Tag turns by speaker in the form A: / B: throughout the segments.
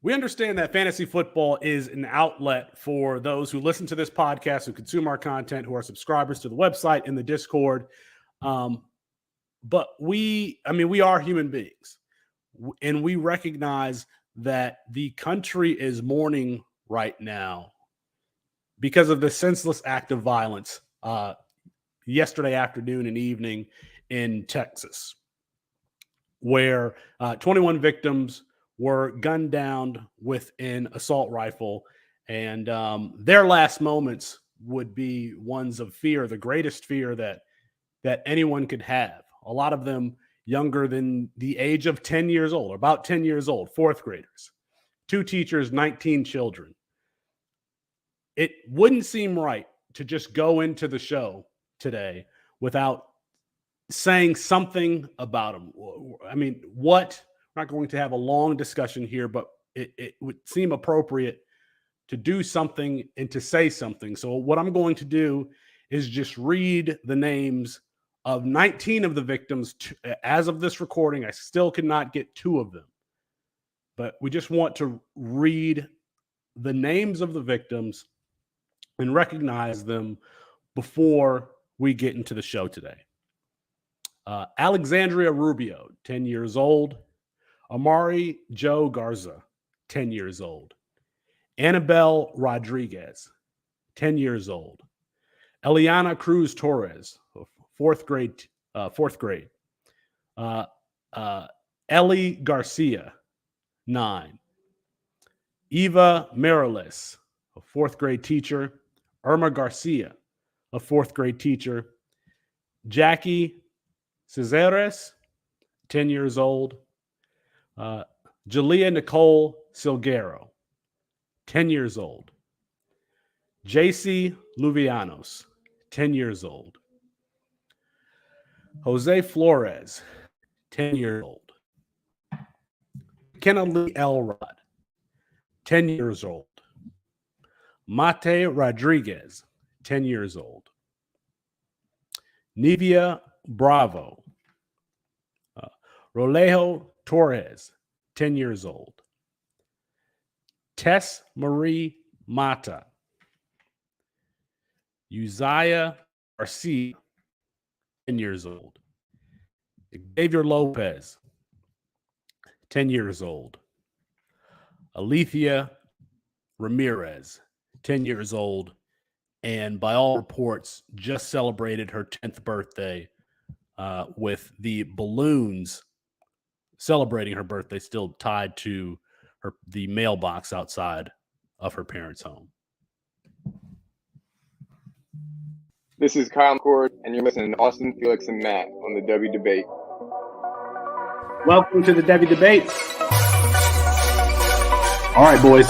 A: We understand that fantasy football is an outlet for those who listen to this podcast, who consume our content, who are subscribers to the website and the Discord. But we are human beings, and we recognize that the country is mourning right now because of the senseless act of violence yesterday afternoon and evening in Texas, where 21 victims were gunned down with an assault rifle, and their last moments would be ones of fear, the greatest fear that anyone could have. A lot of them younger than the age of 10 years old, about 10 years old, fourth graders, 2 teachers, 19 children. It wouldn't seem right to just go into the show today without saying something about them. I mean, we're not going to have a long discussion here, but it would seem appropriate to do something and to say something. So what I'm going to do is just read the names of 19 of the victims. As of this recording, I still cannot get 2 of them, but we just want to read the names of the victims and recognize them before we get into the show today. Alexandria Rubio, 10 years old. Amari Joe Garza, 10 years old. Annabelle Rodriguez, 10 years old. Eliana Cruz Torres, fourth grade. Ellie Garcia, 9. Eva Marilis, a 4th grade teacher. Irma Garcia, a 4th grade teacher. Jackie Cesares, 10 years old. Jalea Nicole Silguero, 10 years old. JC Luvianos, 10 years old. Jose Flores, 10 years old. McKenna Lee Elrod, 10 years old. Mate Rodriguez, 10 years old. Nivea Bravo. Rolejo Torres, 10 years old. Tess Marie Mata. Uzziah Garcia, 10 years old. Xavier Lopez, 10 years old. Alethea Ramirez, 10 years old, and by all reports, just celebrated her 10th birthday with the balloons celebrating her birthday still tied to the mailbox outside of her parents' home.
B: This is Kyle McCord, and you're listening to Austin, Felix, and Matt on the Devy Debate.
A: Welcome to the Devy Debate. All right, boys,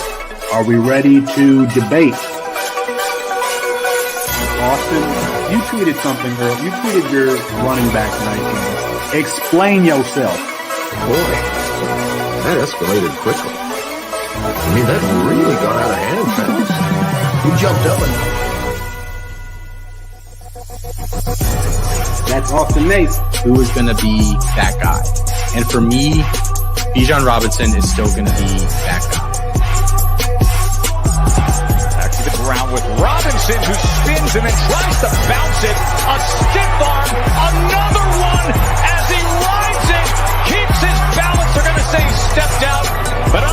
A: are we ready to debate? Austin, you tweeted something, girl. You tweeted your running back tonight. Explain yourself.
C: Boy, that escalated quickly. I mean, that really got out of hand fast. Who jumped up and...
A: That's Austin Nace.
D: Who is going to be that guy? And for me, Bijan Robinson is still going to be that guy.
E: Back to the ground with Robinson, who spins and then tries to bounce it. A stiff arm, another one as he rides it. Keeps his balance. They're going to say he stepped out, but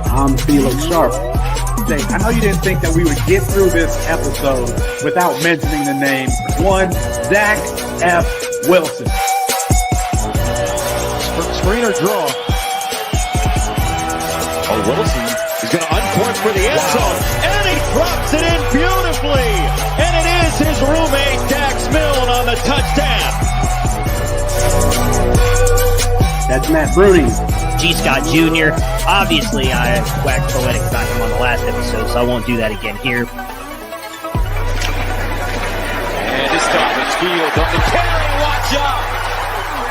A: I'm Felix Sharp. I know you didn't think that we would get through this episode without mentioning the name one Zach F. Wilson.
E: Screener draw. Oh, Wilson is going to uncork for the end zone, and he drops it in beautifully. And it is his roommate Dax Milne on the touchdown.
A: That's Matt Brooding.
F: G. Scott Jr. Obviously, I waxed poetic about him on the last episode, so I won't do that again here.
E: And this time it's Fields on the carry. Watch out!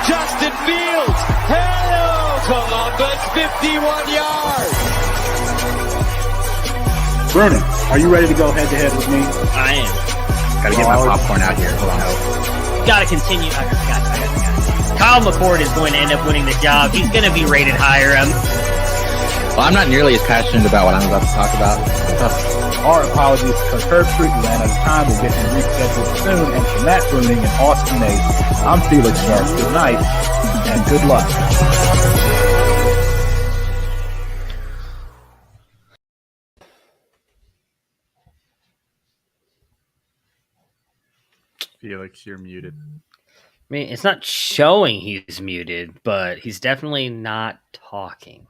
E: Justin Fields! Hello, Columbus! 51 yards!
A: Bruno, are you ready to go head-to-head with me?
F: I am.
D: Gotta get my popcorn out here. Hold on.
F: Gotta continue. I got it. Kyle McCord is going to end up winning the job. He's going to be rated higher.
D: Well, I'm not nearly as passionate about what I'm about to talk about.
G: Our apologies because Herb Street ran out of time. We'll get him rescheduled soon. And for Matt Bruning and Austin Nate, I'm Felix Sharp. Good night and good luck.
H: Felix, you're muted.
F: I mean, it's not showing he's muted, but he's definitely not talking.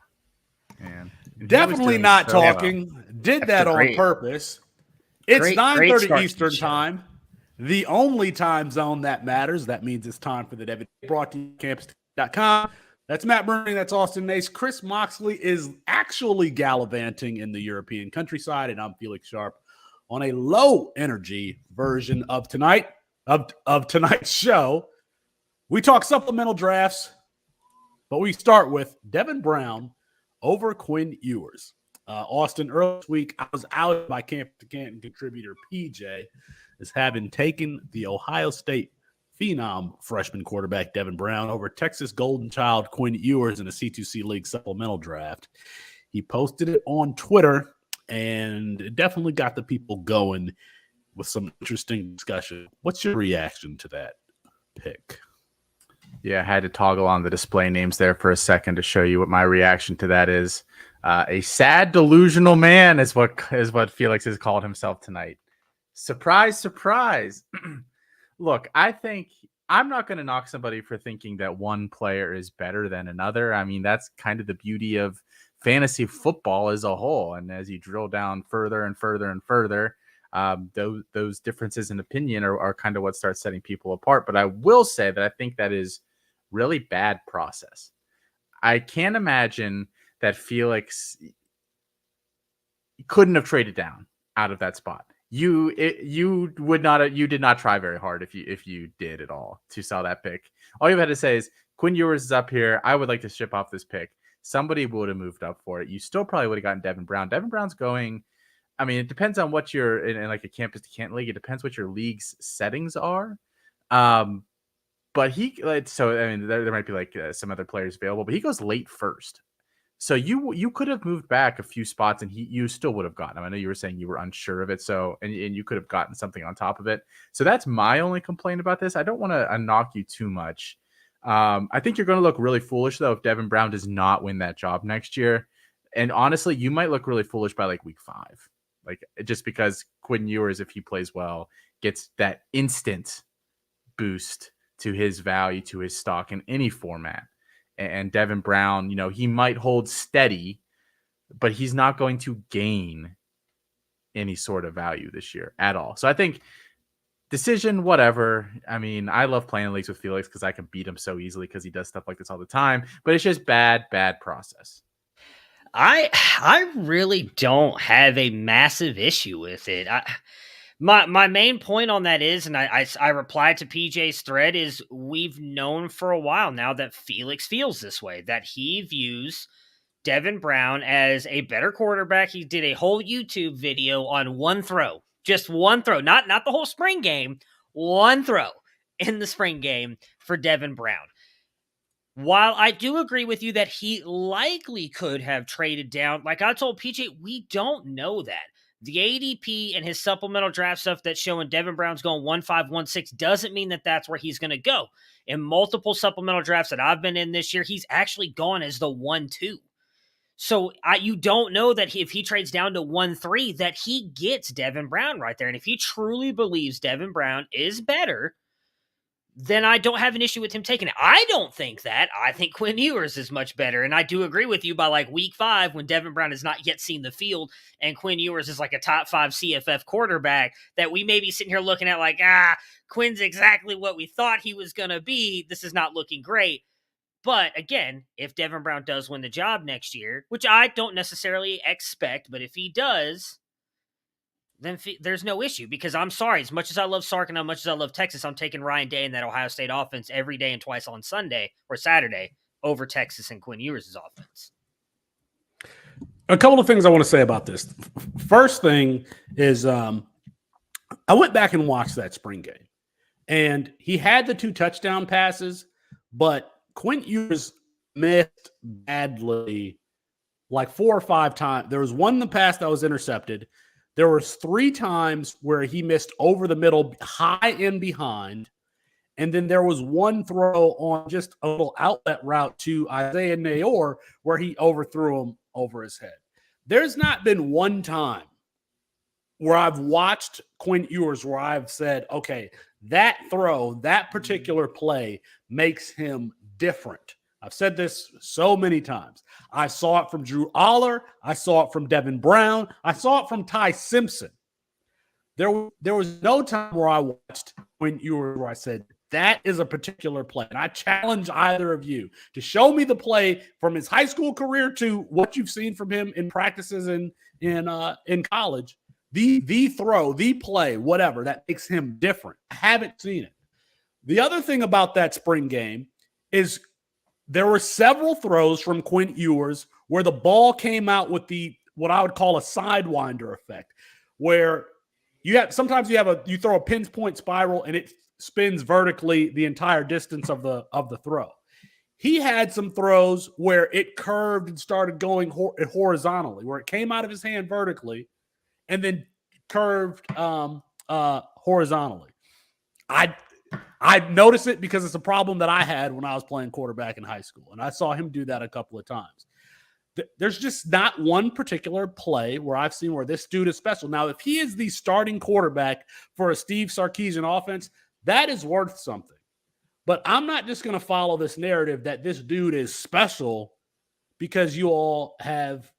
H: Man.
A: Definitely not talking. Did that on purpose. It's 9:30 Eastern time, the only time zone that matters. That means it's time for the Devy, brought to you campus.com. That's Matt Bruning. That's Austin Nace. Chris Moxley is actually gallivanting in the European countryside, and I'm Felix Sharp on a low energy version of tonight's show. We talk supplemental drafts, but we start with Devin Brown over Quinn Ewers. Austin, earlier this week, I was out by Camp to Canton contributor PJ as having taken the Ohio State phenom freshman quarterback Devin Brown over Texas Golden Child Quinn Ewers in a C2C League supplemental draft. He posted it on Twitter, and it definitely got the people going with some interesting discussion. What's your reaction to that pick?
H: Yeah, I had to toggle on the display names there for a second to show you what my reaction to that is. A sad, delusional man is what Felix has called himself tonight. Surprise, surprise. Look, I think I'm not going to knock somebody for thinking that one player is better than another. I mean, that's kind of the beauty of fantasy football as a whole. And as you drill down further and further and further, those differences in opinion are kind of what starts setting people apart. But I will say that I think that is really bad process. I can't imagine that Felix couldn't have traded down out of that spot. You did not try very hard if you did at all to sell that pick. All you had to say is Quinn Ewers is up here. I would like to ship off this pick. Somebody would have moved up for it. You still probably would have gotten Devin Brown. Devin Brown's going. I mean, it depends on what you're in like a campus to Canton league. It depends what your league's settings are. But there might be like some other players available, but he goes late first. So you could have moved back a few spots and you still would have gotten him. I know you were saying you were unsure of it. So, and you could have gotten something on top of it. So that's my only complaint about this. I don't want to knock you too much. I think you're going to look really foolish though, if Devin Brown does not win that job next year. And honestly, you might look really foolish by like week 5, like just because Quinn Ewers, if he plays well, gets that instant boost to his value, to his stock in any format. And Devin Brown, he might hold steady, but he's not going to gain any sort of value this year at all. So I think decision, whatever. I mean, I love playing in leagues with Felix because I can beat him so easily because he does stuff like this all the time, but it's just bad process.
F: I really don't have a massive issue with it. My main point on that is, and I replied to PJ's thread, is we've known for a while now that Felix feels this way, that he views Devin Brown as a better quarterback. He did a whole YouTube video on one throw, just one throw, not the whole spring game, one throw in the spring game for Devin Brown. While I do agree with you that he likely could have traded down, like I told PJ, we don't know that. The ADP and his supplemental draft stuff that's showing Devin Brown's going 1-5, 1-6 doesn't mean that that's where he's going to go. In multiple supplemental drafts that I've been in this year, he's actually gone as the 1-2. So you don't know that if he trades down to 1-3, that he gets Devin Brown right there. And if he truly believes Devin Brown is better, then I don't have an issue with him taking it. I don't think that. I think Quinn Ewers is much better. And I do agree with you by like week 5 when Devin Brown has not yet seen the field and Quinn Ewers is like a top 5 CFF quarterback that we may be sitting here looking at like, Quinn's exactly what we thought he was going to be. This is not looking great. But again, if Devin Brown does win the job next year, which I don't necessarily expect, but if he does, then there's no issue because I'm sorry. As much as I love Sark and as much as I love Texas, I'm taking Ryan Day and that Ohio State offense every day and twice on Sunday or Saturday over Texas and Quinn Ewers' offense.
A: A couple of things I want to say about this. First thing is I went back and watched that spring game, and he had the 2 touchdown passes, but Quinn Ewers missed badly like 4 or 5 times. There was one in the past that was intercepted. There was 3 times where he missed over the middle, high and behind. And then there was one throw on just a little outlet route to Isaiah Nayor where he overthrew him over his head. There's not been one time where I've watched Quinn Ewers where I've said, okay, that throw, that particular play makes him different. I've said this so many times. I saw it from Drew Aller. I saw it from Devin Brown. I saw it from Ty Simpson. There was no time where I watched Quinn Ewers where I said, that is a particular play. And I challenge either of you to show me the play from his high school career to what you've seen from him in practices in college. The throw, the play, whatever, that makes him different. I haven't seen it. The other thing about that spring game is there were several throws from Quinn Ewers where the ball came out with what I would call a sidewinder effect, where you throw a pinpoint spiral and it spins vertically the entire distance of the throw. He had some throws where it curved and started going horizontally, where it came out of his hand vertically and then curved horizontally. I noticed it because it's a problem that I had when I was playing quarterback in high school, and I saw him do that a couple of times. There's just not one particular play where I've seen where this dude is special. Now, if he is the starting quarterback for a Steve Sarkisian offense, that is worth something. But I'm not just going to follow this narrative that this dude is special because you all have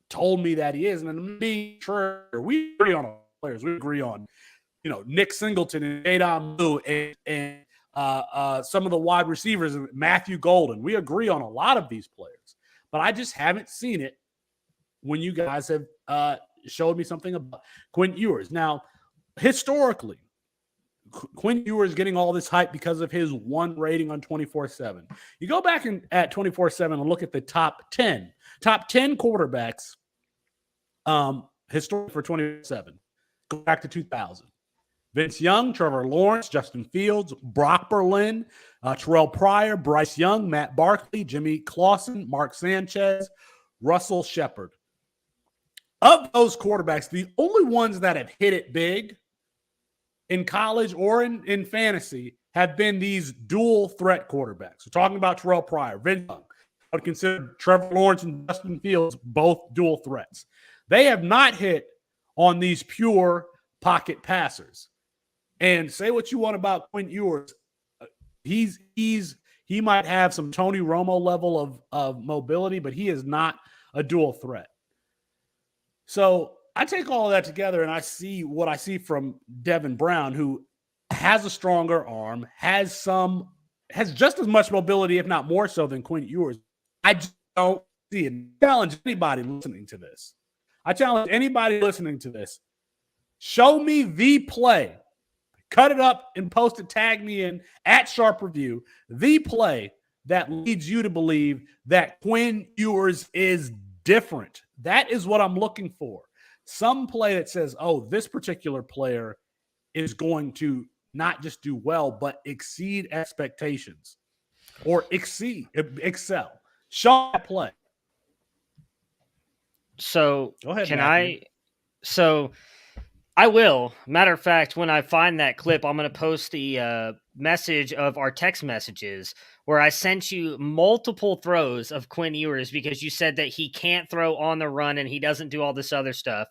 A: told me that he is. And I'm being sure we agree on players. We agree on, Nick Singleton and Adon Blue and some of the wide receivers, Matthew Golden. We agree on a lot of these players. But I just haven't seen it when you guys have showed me something about Quinn Ewers. Now, historically, Quinn Ewers getting all this hype because of his 1 rating on 24/7. You go back at 24/7 and look at the top 10 quarterbacks historically for 24/7. Go back to 2000. Vince Young, Trevor Lawrence, Justin Fields, Brock Berlin, Terrell Pryor, Bryce Young, Matt Barkley, Jimmy Clausen, Mark Sanchez, Russell Shepard. Of those quarterbacks, the only ones that have hit it big in college or in fantasy have been these dual threat quarterbacks. We're talking about Terrell Pryor, Vince Young. I would consider Trevor Lawrence and Justin Fields both dual threats. They have not hit on these pure pocket passers. And say what you want about Quinn Ewers, he might have some Tony Romo level of mobility, but he is not a dual threat. So I take all of that together and I see what I see from Devin Brown, who has a stronger arm, has just as much mobility, if not more so, than Quinn Ewers. I just don't see it. I challenge anybody listening to this. Show me the play. Cut it up and post it, tag me in at Sharp Review. The play that leads you to believe that Quinn Ewers is different. That is what I'm looking for. Some play that says, oh, this particular player is going to not just do well, but exceed expectations or excel. Show that play.
F: So
A: go ahead.
F: I will. Matter of fact, when I find that clip, I'm going to post the message of our text messages where I sent you multiple throws of Quinn Ewers because you said that he can't throw on the run and he doesn't do all this other stuff.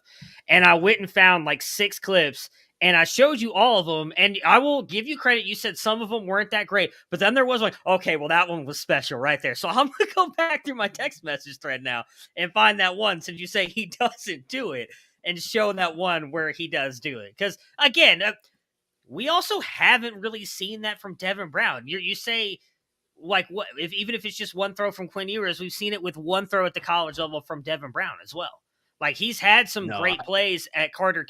F: And I went and found like 6 clips and I showed you all of them. And I will give you credit. You said some of them weren't that great, but then there was like, okay, well, that one was special right there. So I'm going to go back through my text message thread now and find that one since you say he doesn't do it. And show that one where he does do it. Because, again, we also haven't really seen that from Devin Brown. You say, like, what? Even if it's just one throw from Quinn Ewers, we've seen it with one throw at the college level from Devin Brown as well. Like, he's had some great plays at Carter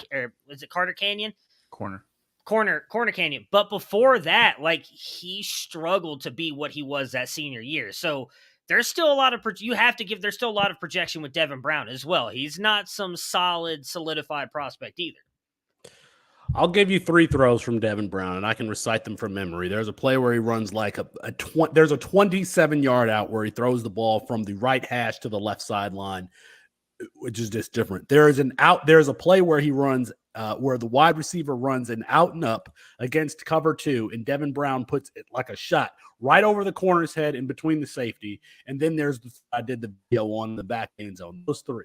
F: Canyon? Corner Canyon. But before that, like, he struggled to be what he was that senior year. So, there's still a lot of there's still a lot of projection with Devin Brown as well. He's not some solidified prospect either.
A: I'll give you 3 throws from Devin Brown, and I can recite them from memory. There's a play where he runs like there's a 27-yard out where he throws the ball from the right hash to the left sideline, which is just different. There's a play where he runs where the wide receiver runs an out and up against cover 2, and Devin Brown puts it like a shot right over the corner's head in between the safety. And then I did the video on the back end zone. Those 3.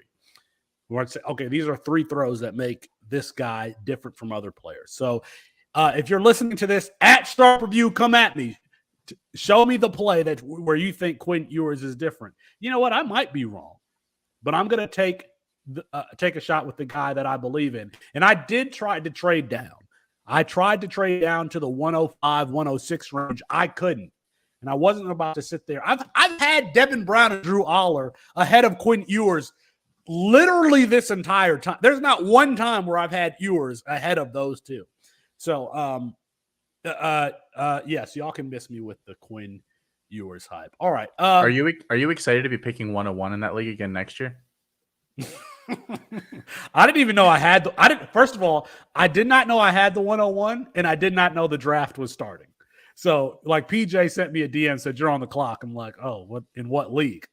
A: Okay, these are 3 throws that make this guy different from other players. So if you're listening to this at Sharp Review, come at me. Show me the play where you think Quinn Ewers is different. You know what? I might be wrong, but I'm going to take a shot with the guy that I believe in. And I did try to trade down. I tried to trade down to the 105, 106 range. I couldn't. And I wasn't about to sit there. I've had Devin Brown and Drew Aller ahead of Quinn Ewers literally this entire time. There's not one time where I've had Ewers ahead of those 2. So, yes, y'all can miss me with the Quinn Ewers hype. All right.
H: Are you excited to be picking 101 in that league again next year?
A: I didn't even know I had first of all, I did not know I had the 101, and I did not know the draft was starting. So, like, PJ sent me a DM and said, "You're on the clock." I'm like, "Oh, in what league?"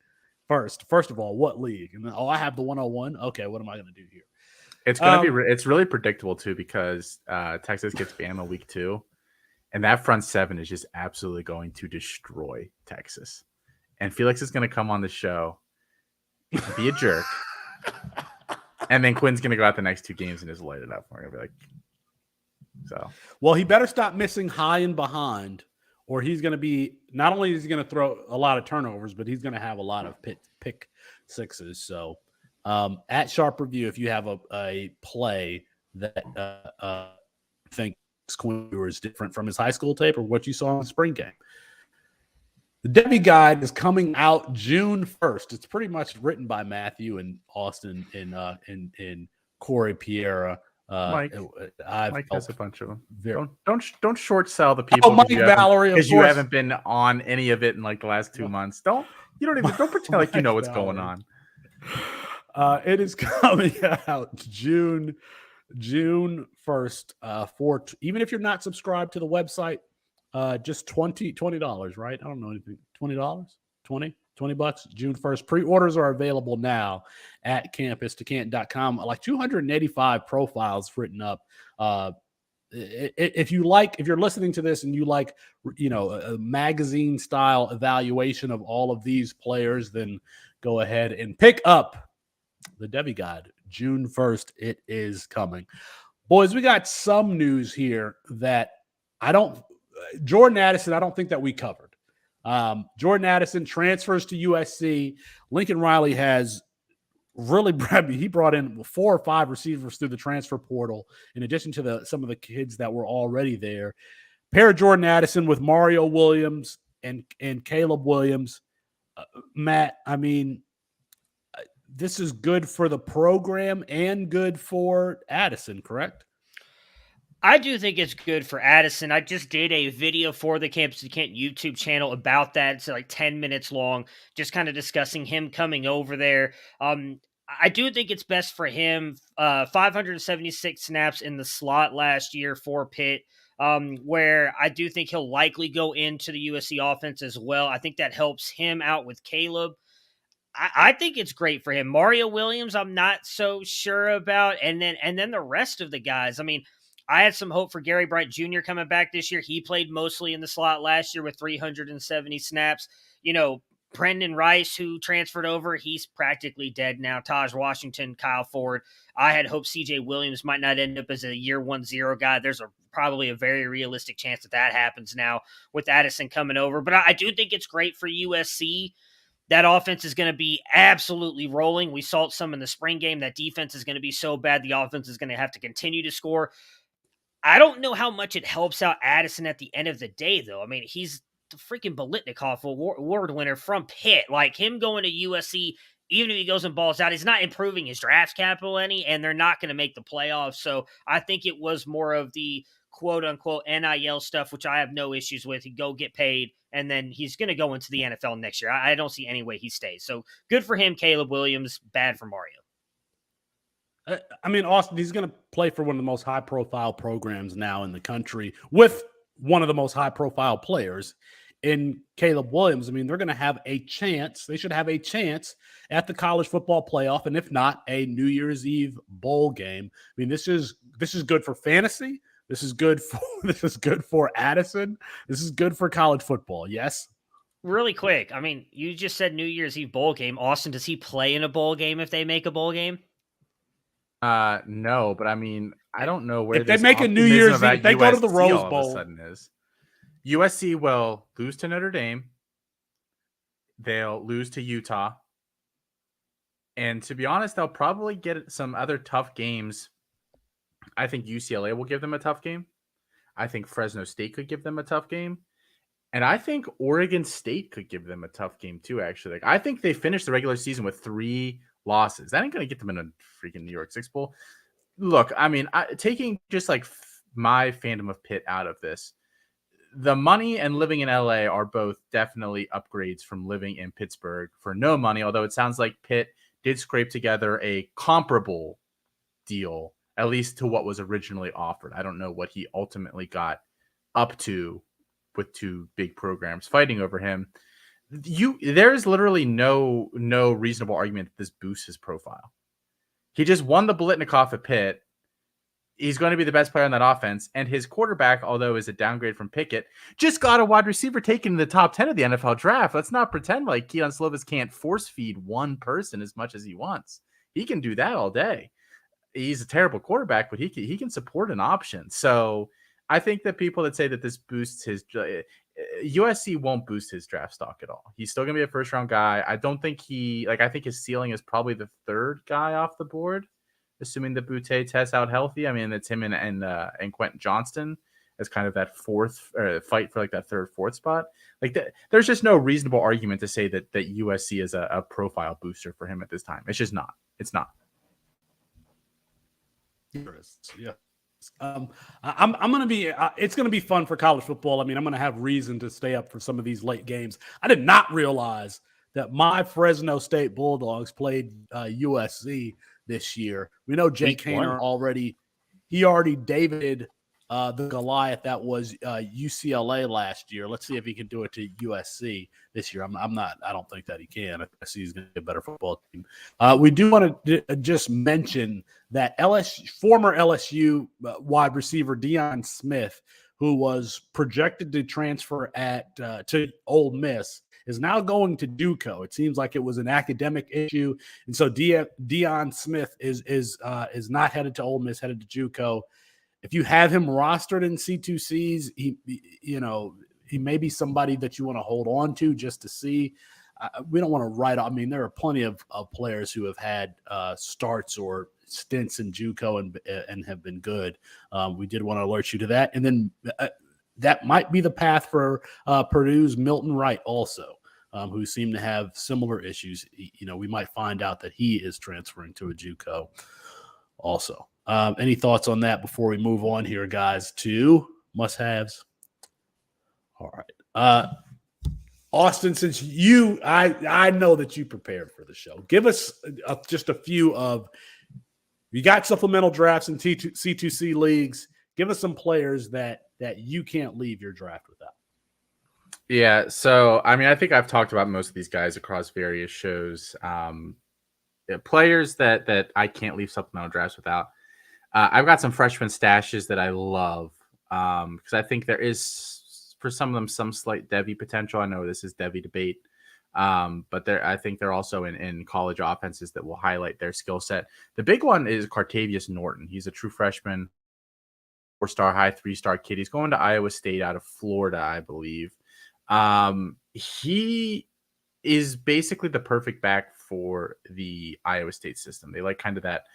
A: First of all, what league? And then, I have the 101. Okay, what am I going to do here?
H: It's going to be. It's really predictable too because Texas gets Bama week 2, and that front 7 is just absolutely going to destroy Texas. And Felix is going to come on the show, be a jerk, and then Quinn's going to go out the next 2 games and just light it up. We're going to be like, so. Well,
A: he better stop missing high and behind. Or he's going to be – not only is he going to throw a lot of turnovers, but he's going to have a lot of pick sixes. So, at Sharp Review, if you have a play that thinks Quinn Ewers is different from his high school tape or what you saw in the spring game. The Devy Guide is coming out June 1st. It's pretty much written by Matthew and Austin and Corey Piera.
H: Mike has a bunch of them. Don't short sell the
A: people. Oh, Mike Valerie,
H: because you haven't been on any of it in like the last 2 months. Don't pretend like you know what's going on.
A: It is coming out June 1st. Even if you're not subscribed to the website, just $20, right? I don't know anything. $20, $20, June 1st. Pre-orders are available now at campus2canton.com. Like 285 profiles written up. If you're listening to this and you like, a magazine style evaluation of all of these players, then go ahead and pick up the Devy Guide. June 1st, it is coming. Boys, we got some news here that Jordan Addison, I don't think that we covered. Jordan Addison transfers to USC. Lincoln Riley has really brought in 4 or 5 receivers through the transfer portal, in addition to some of the kids that were already there. Pair Jordan Addison with Mario Williams and Caleb Williams. Matt, I mean, this is good for the program and good for Addison, correct?
F: I do think it's good for Addison. I just did a video for the Campus to Canton YouTube channel about that. It's like 10 minutes long, just kind of discussing him coming over there. I do think it's best for him. 576 snaps in the slot last year for Pitt, where I do think he'll likely go into the USC offense as well. I think that helps him out with Caleb. I think it's great for him. Mario Williams, I'm not so sure about. And then the rest of the guys, I mean, I had some hope for Gary Bryant Jr. coming back this year. He played mostly in the slot last year with 370 snaps. Brendan Rice, who transferred over, he's practically dead now. Taj Washington, Kyle Ford. I had hoped CJ Williams might not end up as a year 1-0 guy. There's probably a very realistic chance that happens now with Addison coming over. But I do think it's great for USC. That offense is going to be absolutely rolling. We saw some in the spring game. That defense is going to be so bad, the offense is going to have to continue to score. I don't know how much it helps out Addison at the end of the day, though. I mean, he's the freaking Biletnikoff award winner from Pitt. Like, him going to USC, even if he goes and balls out, he's not improving his draft capital any, and they're not going to make the playoffs. So I think it was more of the quote-unquote NIL stuff, which I have no issues with. He'd go get paid, and then he's going to go into the NFL next year. I don't see any way he stays. So good for him, Caleb Williams. Bad for Mario.
A: I mean, Austin, he's going to play for one of the most high-profile programs now in the country with one of the most high-profile players in Caleb Williams. I mean, they're going to have a chance. They should have a chance at the college football playoff, and if not, a New Year's Eve bowl game. I mean, this is good for fantasy. This is good for Addison. This is good for college football. Yes.
F: Really quick, I mean, you just said New Year's Eve bowl game. Austin, does he play in a bowl game if they make a bowl game?
H: No, but I mean, I don't know where
A: if they make a New Year's Eve, they go to the Rose
H: all
A: Bowl.
H: Of a sudden is. USC will lose to Notre Dame. They'll lose to Utah. And to be honest, they'll probably get some other tough games. I think UCLA will give them a tough game. I think Fresno State could give them a tough game. And I think Oregon State could give them a tough game too, actually. Like, I think they finished the regular season with 3 losses. That ain't going to get them in a freaking New York Six Bowl. Look, I mean, taking just like my fandom of Pitt out of this, the money and living in LA are both definitely upgrades from living in Pittsburgh for no money, although it sounds like Pitt did scrape together a comparable deal, at least to what was originally offered. I don't know what he ultimately got up to with 2 big programs fighting over him. There's literally no reasonable argument that this boosts his profile. He just won the Biletnikoff at Pitt. He's going to be the best player on that offense. And his quarterback, although is a downgrade from Pickett, just got a wide receiver taken in the top 10 of the NFL draft. Let's not pretend like Keon Slovis can't force feed one person as much as he wants. He can do that all day. He's a terrible quarterback, but he can support an option. So I think that people that say that this boosts his USC won't boost his draft stock at all. He's still going to be a first round guy. I don't think I think his ceiling is probably the 3rd guy off the board, assuming that Boutte tests out healthy. I mean, it's him and Quentin Johnston as kind of that 4th fight for like that 3rd, 4th spot. Like there's just no reasonable argument to say that USC is a profile booster for him at this time. It's just not. It's not.
A: Yeah. I'm going to be, it's going to be fun for college football. I mean, I'm going to have reason to stay up for some of these late games. I did not realize that my Fresno State Bulldogs played USC this year. We know Jake Haener already Davided the Goliath that was UCLA last year. Let's see if he can do it to USC this year. I don't think that he can. I see he's going to be a better football team. We do want to just mention that former LSU wide receiver Deion Smith, who was projected to transfer to Ole Miss, is now going to JUCO. It seems like it was an academic issue, and so Deion Smith is not headed to Ole Miss, headed to JUCO. If you have him rostered in C2Cs, he may be somebody that you want to hold on to just to see. We don't want to write off. I mean, there are plenty of players who have had starts or stints in JUCO and have been good. We did want to alert you to that. And then that might be the path for Purdue's Milton Wright also, who seem to have similar issues. We might find out that he is transferring to a JUCO also. Any thoughts on that before we move on here, guys, to must-haves? All right. Austin, since I know that you prepared for the show, give us just a few of – you got supplemental drafts in C2C leagues. Give us some players that you can't leave your draft without.
H: Yeah, so, I mean, I think I've talked about most of these guys across various shows. Players that I can't leave supplemental drafts without. I've got some freshman stashes that I love because I think there is, for some of them, some slight Devy potential. I know this is Devy debate, but I think they're also in college offenses that will highlight their skill set. The big one is Cartavius Norton. He's a true freshman, 4-star, high 3-star kid. He's going to Iowa State out of Florida, I believe. He is basically the perfect back for the Iowa State system. They like kind of that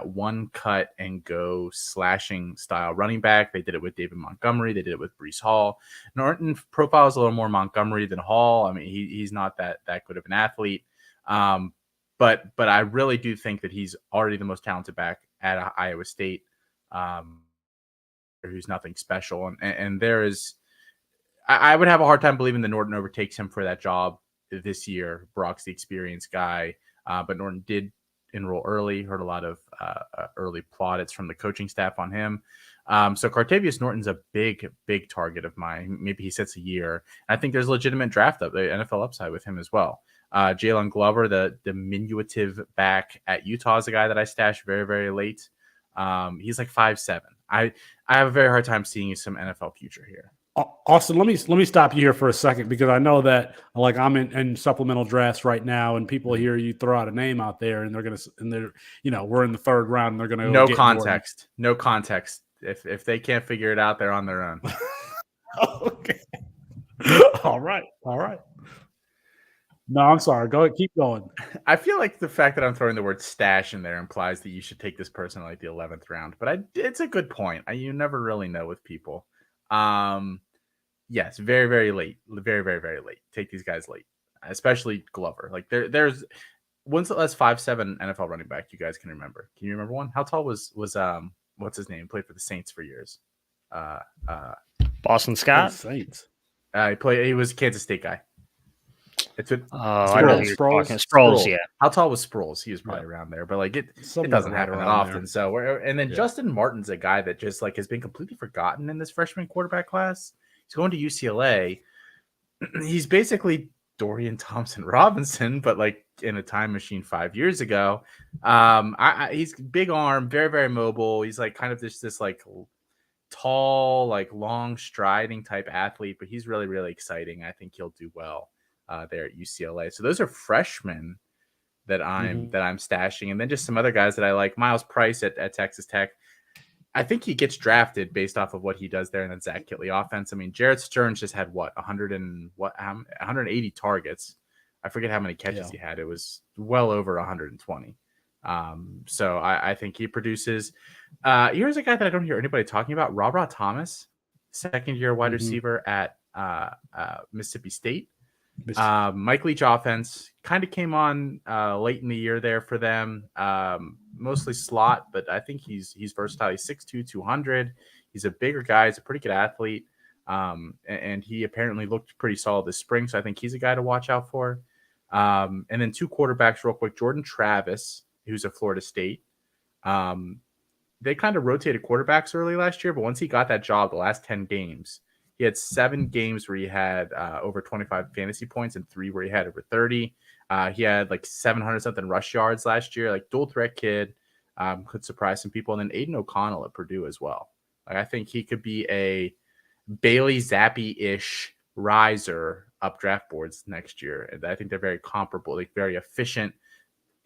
H: one cut and go slashing style running back. They did it with David Montgomery. They did it with Breece Hall. Norton profiles a little more Montgomery than Hall. I mean, he's not that good of an athlete. But I really do think that he's already the most talented back at Iowa State. Who's nothing special. And there is, I would have a hard time believing that Norton overtakes him for that job this year. Brock's the experienced guy, but Norton did enroll early. Heard a lot of early plaudits from the coaching staff on him. So Cartavius Norton's a big target of mine. Maybe he sits a year. And I think there's legitimate draft up, the NFL upside with him as well. Jalen Glover, the diminutive back at Utah, is a guy that I stashed very, very late. He's like 5'7". I have a very hard time seeing some NFL future here.
A: Austin, let me stop you here for a second, because I know that like I'm in supplemental drafts right now, and people hear you throw out a name out there, and we're in the third round, and they're gonna
H: no context. If they can't figure it out, they're on their own.
A: Okay. All right. No, I'm sorry. Go ahead, keep going.
H: I feel like the fact that I'm throwing the word stash in there implies that you should take this person like the 11th round, but it's a good point. You never really know with people. Yes, very, very late. Very, very, very late. Take these guys late, especially Glover. Like there's when's the last 5'7" NFL running back you guys can remember? Can you remember one? How tall was what's his name? Played for the Saints for years.
F: Boston Scott.
A: Saints.
H: He was a Kansas State guy.
F: I know you're talking. Sproles, yeah.
H: How tall was Sproles? He was probably around there, but like it doesn't happen that often. There. So Justin Martin's a guy that just like has been completely forgotten in this freshman quarterback class. He's going to UCLA. He's basically Dorian Thompson-Robinson, but like in a time machine 5 years ago. He's big arm, very, very mobile. He's like kind of this like tall, like long striding type athlete, but he's really, really exciting. I think he'll do well there at UCLA. So those are freshmen that I'm stashing, and then just some other guys that I like. Miles Price at Texas Tech. I think he gets drafted based off of what he does there in the Zach Kittley offense. I mean, Jarrett Stearns just had 180 targets. I forget how many catches he had. It was well over 120. So I think he produces. Here's a guy that I don't hear anybody talking about: Robert Thomas, second-year wide receiver at Mississippi State. Mike Leach offense kind of came on late in the year there for them. Mostly slot, but I think he's versatile. He's 6'2", 200. He's a bigger guy. He's a pretty good athlete. And he apparently looked pretty solid this spring. So I think he's a guy to watch out for. And then two quarterbacks real quick. Jordan Travis, who's at Florida State. They kind of rotated quarterbacks early last year, but once he got that job, the last 10 games, he had 7 games where he had over 25 fantasy points and 3 where he had over 30. He had like 700 something rush yards last year, like dual threat kid, could surprise some people. And then Aiden O'Connell at Purdue as well. Like I think he could be a Bailey Zappi-ish riser up draft boards next year. And I think they're very comparable, like very efficient.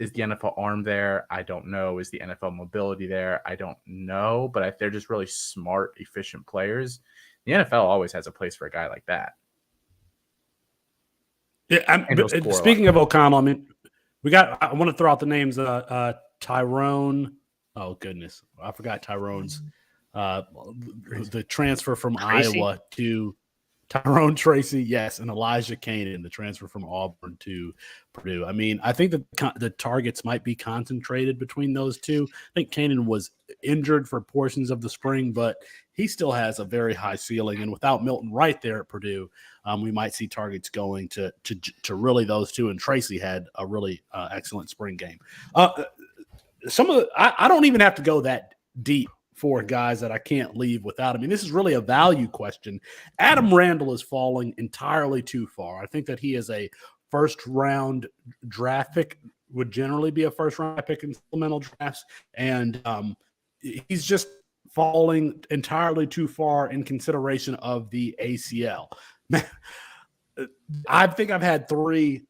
H: Is the NFL arm there? I don't know. Is the NFL mobility there? I don't know. But they're just really smart, efficient players. The NFL always has a place for a guy like that.
A: Yeah, speaking of O'Connell, I mean, I want to throw out the names. Tyrone. Oh goodness, I forgot Tyrone's. The transfer from Iowa to Tyrone Tracy, yes, and Elijah Kanan, the transfer from Auburn to Purdue. I mean, I think that the targets might be concentrated between those two. I think Kanan was injured for portions of the spring, but he still has a very high ceiling. And without Milton right there at Purdue, we might see targets going to really those two. And Tracy had a really excellent spring game. I don't even have to go that deep for guys that I can't leave without. I mean, this is really a value question. Adam Randall is falling entirely too far. I think that he is a first-round draft pick, would generally be a first-round pick in supplemental drafts, and he's just falling entirely too far in consideration of the ACL. I think I've had 3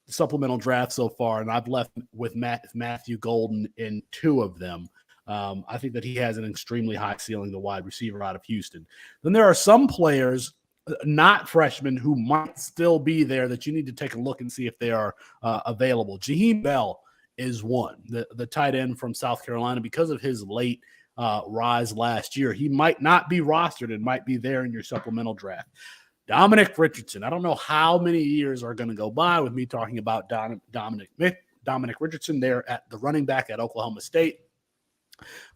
A: supplemental drafts so far, and I've left with Matthew Golden in 2 of them. I think that he has an extremely high ceiling, the wide receiver out of Houston. Then there are some players, not freshmen, who might still be there that you need to take a look and see if they are available. Jaheim Bell is one, the tight end from South Carolina. Because of his late rise last year, he might not be rostered and might be there in your supplemental draft. Dominic Richardson. I don't know how many years are going to go by with me talking about Dominic Richardson there at the running back at Oklahoma State.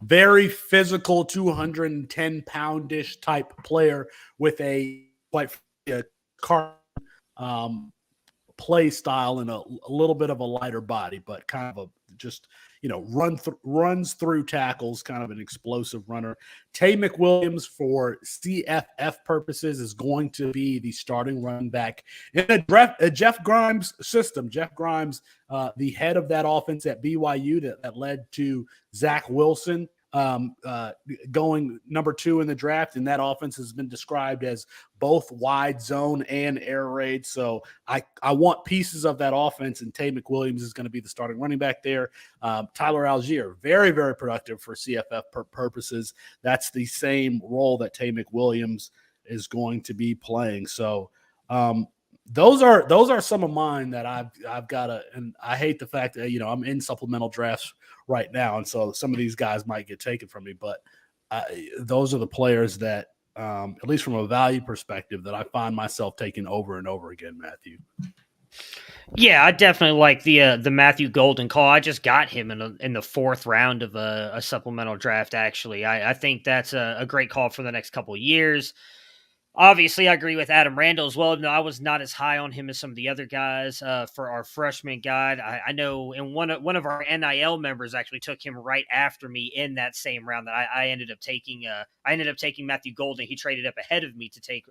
A: Very physical, 210-pound-ish type player with a play style and a little bit of a lighter body, but kind of just runs through tackles, kind of an explosive runner. Tay McWilliams, for CFF purposes, is going to be the starting running back in a Jeff Grimes system. Jeff Grimes, the head of that offense at BYU that led to Zach Wilson going number 2 in the draft, and that offense has been described as both wide zone and air raid. So I want pieces of that offense, and Tay McWilliams is going to be the starting running back there. Tyler Algier, very, very productive for CFF purposes. That's the same role that Tay McWilliams is going to be playing. So those are some of mine that I've got to, and I hate the fact that I'm in supplemental drafts right now, and so some of these guys might get taken from me, but those are the players that, at least from a value perspective, that I find myself taking over and over again, Matthew.
F: Yeah, I definitely like the Matthew Golden call. I just got him in the 4th round of a supplemental draft. Actually, I think that's a great call for the next couple of years. Obviously, I agree with Adam Randall as well. No, I was not as high on him as some of the other guys for our freshman guide. I know, and one of our NIL members actually took him right after me in that same round that I ended up taking. I ended up taking Matthew Golden. He traded up ahead of me to take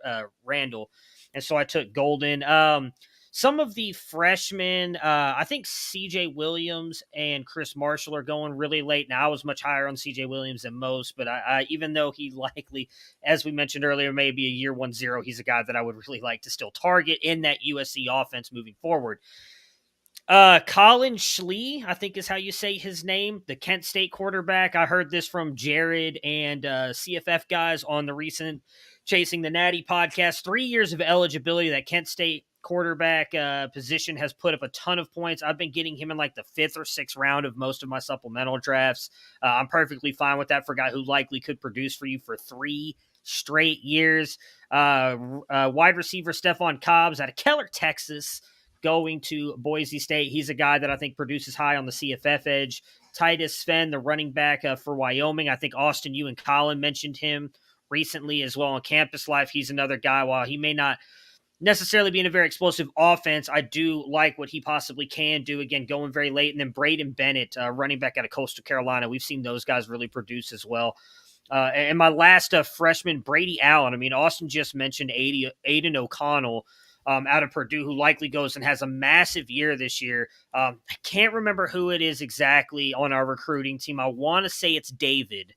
F: Randall, and so I took Golden. Some of the freshmen, I think CJ Williams and Chris Marshall are going really late. Now, I was much higher on CJ Williams than most, but I even though he likely, as we mentioned earlier, may be a year 1-0, he's a guy that I would really like to still target in that USC offense moving forward. Colin Schlee, I think is how you say his name, the Kent State quarterback. I heard this from Jared and CFF guys on the recent Chasing the Natty podcast. 3 years of eligibility. That Kent State quarterback position has put up a ton of points. I've been getting him in like the 5th or 6th round of most of my supplemental drafts. I'm perfectly fine with that for a guy who likely could produce for you for 3 straight years. Wide receiver Stephon Cobbs out of Keller, Texas, going to Boise State. He's a guy that I think produces high on the CFF edge. Titus Sven, the running back for Wyoming. I think Austin, you and Colin mentioned him recently as well on Campus Life. He's another guy, while he may not necessarily be in a very explosive offense, I do like what he possibly can do. Again, going very late. And then Braden Bennett, running back out of Coastal Carolina. We've seen those guys really produce as well. And my last freshman, Brady Allen. I mean, Austin just mentioned Aiden O'Connell out of Purdue, who likely goes and has a massive year this year. I can't remember who it is exactly on our recruiting team. I want to say it's David.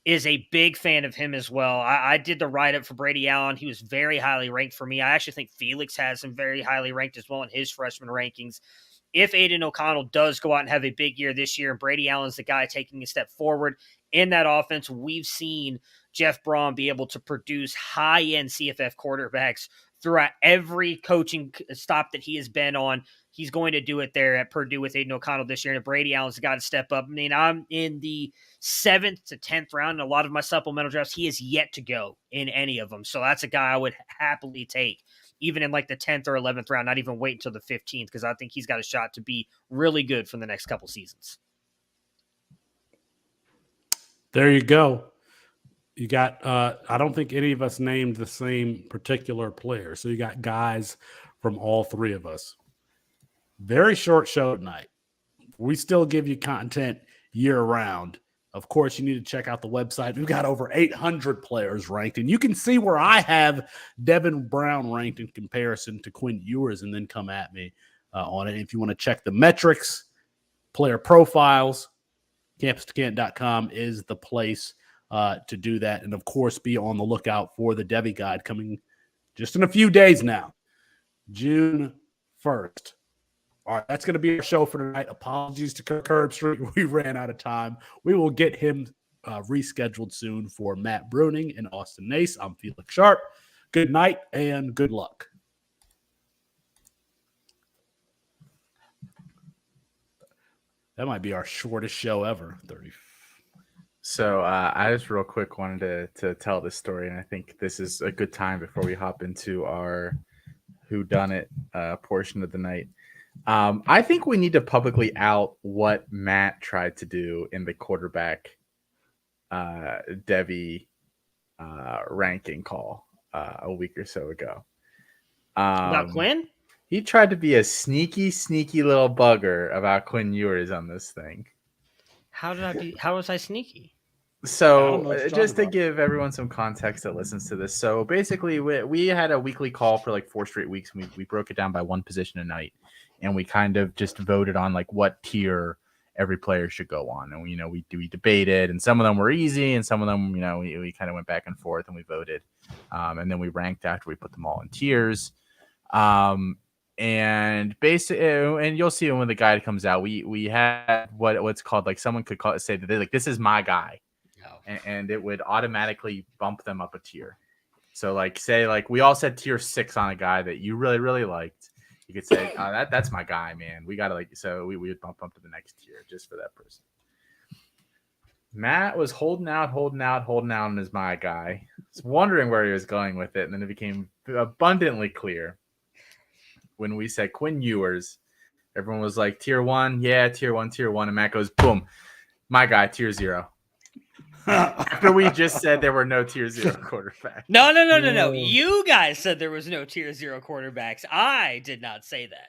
F: Is a big fan of him as well. I did the write-up for Brady Allen. He was very highly ranked for me. I actually think Felix has him very highly ranked as well in his freshman rankings. If Aiden O'Connell does go out and have a big year this year, and Brady Allen's the guy taking a step forward in that offense, we've seen Jeff Braun be able to produce high-end CFF quarterbacks throughout every coaching stop that he has been on. He's going to do it there at Purdue with Aiden O'Connell this year, and Brady Allen's got to step up. I mean, I'm in the 7th to 10th round in a lot of my supplemental drafts. He is yet to go in any of them, so that's a guy I would happily take, even in like the 10th or 11th round, not even wait until the 15th, because I think he's got a shot to be really good for the next couple seasons.
A: There you go. You got, I don't think any of us named the same particular player. So you got guys from all 3 of us. Very short show tonight. We still give you content year round. Of course, you need to check out the website. We've got over 800 players ranked, and you can see where I have Devin Brown ranked in comparison to Quinn Ewers, and then come at me on it. If you want to check the metrics, player profiles, campus2canton.com is the place to do that. And of course, be on the lookout for the Devy guide coming just in a few days now, June 1st. All right, that's going to be our show for tonight. Apologies to Kirk Herbstreit. We ran out of time. We will get him rescheduled soon for Matt Bruning and Austin Nace. I'm Felix Sharp. Good night and good luck. That might be our shortest show ever. 30.
H: So I just real quick wanted to tell this story, and I think this is a good time before we hop into our whodunit portion of the night. I think we need to publicly out what Matt tried to do in the quarterback Devy ranking call a week or so ago.
F: About Quinn?
H: He tried to be a sneaky little bugger about Quinn Ewers on this thing.
F: How was I sneaky?
H: So just to give everyone some context that listens to this. So basically we had a weekly call for like 4 straight weeks. And we broke it down by one position a night. And we kind of just voted on like what tier every player should go on. And, we debated, and some of them were easy. And some of them, we kind of went back and forth and we voted. And then we ranked after we put them all in tiers. And basically, and you'll see when the guide comes out, we had what's called, like, someone could say that they're like, this is my guy. And it would automatically bump them up a tier. So, like, say, like, we all said tier 6 on a guy that you really, really liked. You could say, that's my guy, man. We got to, like, so we would bump up to the next tier just for that person. Matt was holding out on his my guy. I was wondering where he was going with it. And then it became abundantly clear when we said Quinn Ewers. Everyone was like, tier 1. Yeah, tier 1. And Matt goes, boom, my guy, tier 0. After we just said there were no tier 0 quarterbacks.
F: No. You guys said there was no tier 0 quarterbacks. I did not say that.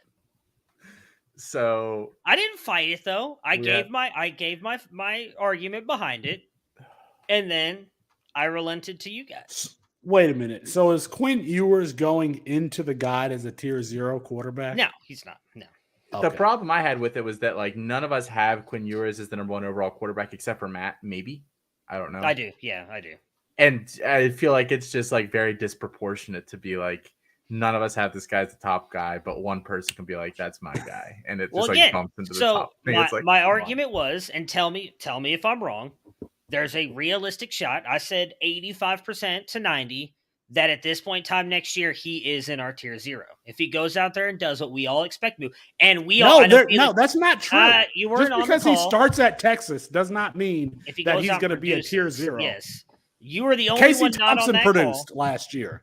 H: So
F: I didn't fight it though. I gave my argument behind it, and then I relented to you guys.
A: Wait a minute. So is Quinn Ewers going into the guide as a tier 0 quarterback?
F: No, he's not. No.
H: The problem I had with it was that, like, none of us have Quinn Ewers as the number 1 overall quarterback except for Matt, maybe. I don't know.
F: I do. Yeah, I do.
H: And I feel like it's just, like, very disproportionate to be like, none of us have this guy as the top guy, but one person can be like, that's my guy. And it just bumps into the top.
F: My argument was, and tell me if I'm wrong, there's a realistic shot. I said 85% to 90% that at this point in time next year, he is in our tier 0. If he goes out there and does what we all expect him to, and
A: that's not true.
F: You weren't
A: just because he starts at Texas does not mean that he's going to be a tier 0.
F: Yes, you were the only
A: Casey
F: one not
A: Thompson
F: on that
A: produced
F: call.
A: last year.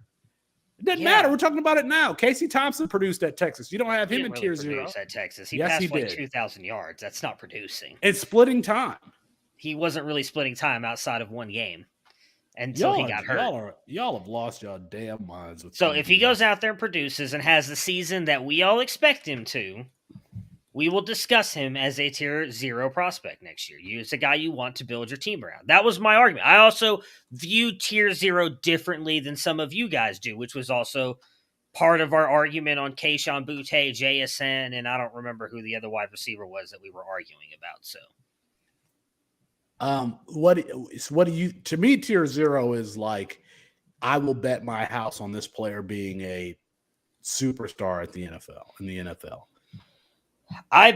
A: It doesn't matter. We're talking about it now. Casey Thompson produced at Texas. You don't have him in tier 0.
F: At Texas,
A: Yes,
F: passed
A: he
F: like
A: did.
F: 2,000 yards. That's not producing.
A: It's splitting time.
F: He wasn't really splitting time outside of one game until he got hurt.
A: Y'all have lost y'all damn minds.
F: So if he goes out there and produces and has the season that we all expect him to, we will discuss him as a tier 0 prospect next year. He's a guy you want to build your team around. That was my argument. I also view tier 0 differently than some of you guys do, which was also part of our argument on Kayshon Boutte, JSN, and I don't remember who the other wide receiver was that we were arguing about. So,
A: what do you? To me, tier 0 is like, I will bet my house on this player being a superstar at the NFL. In the NFL,
F: I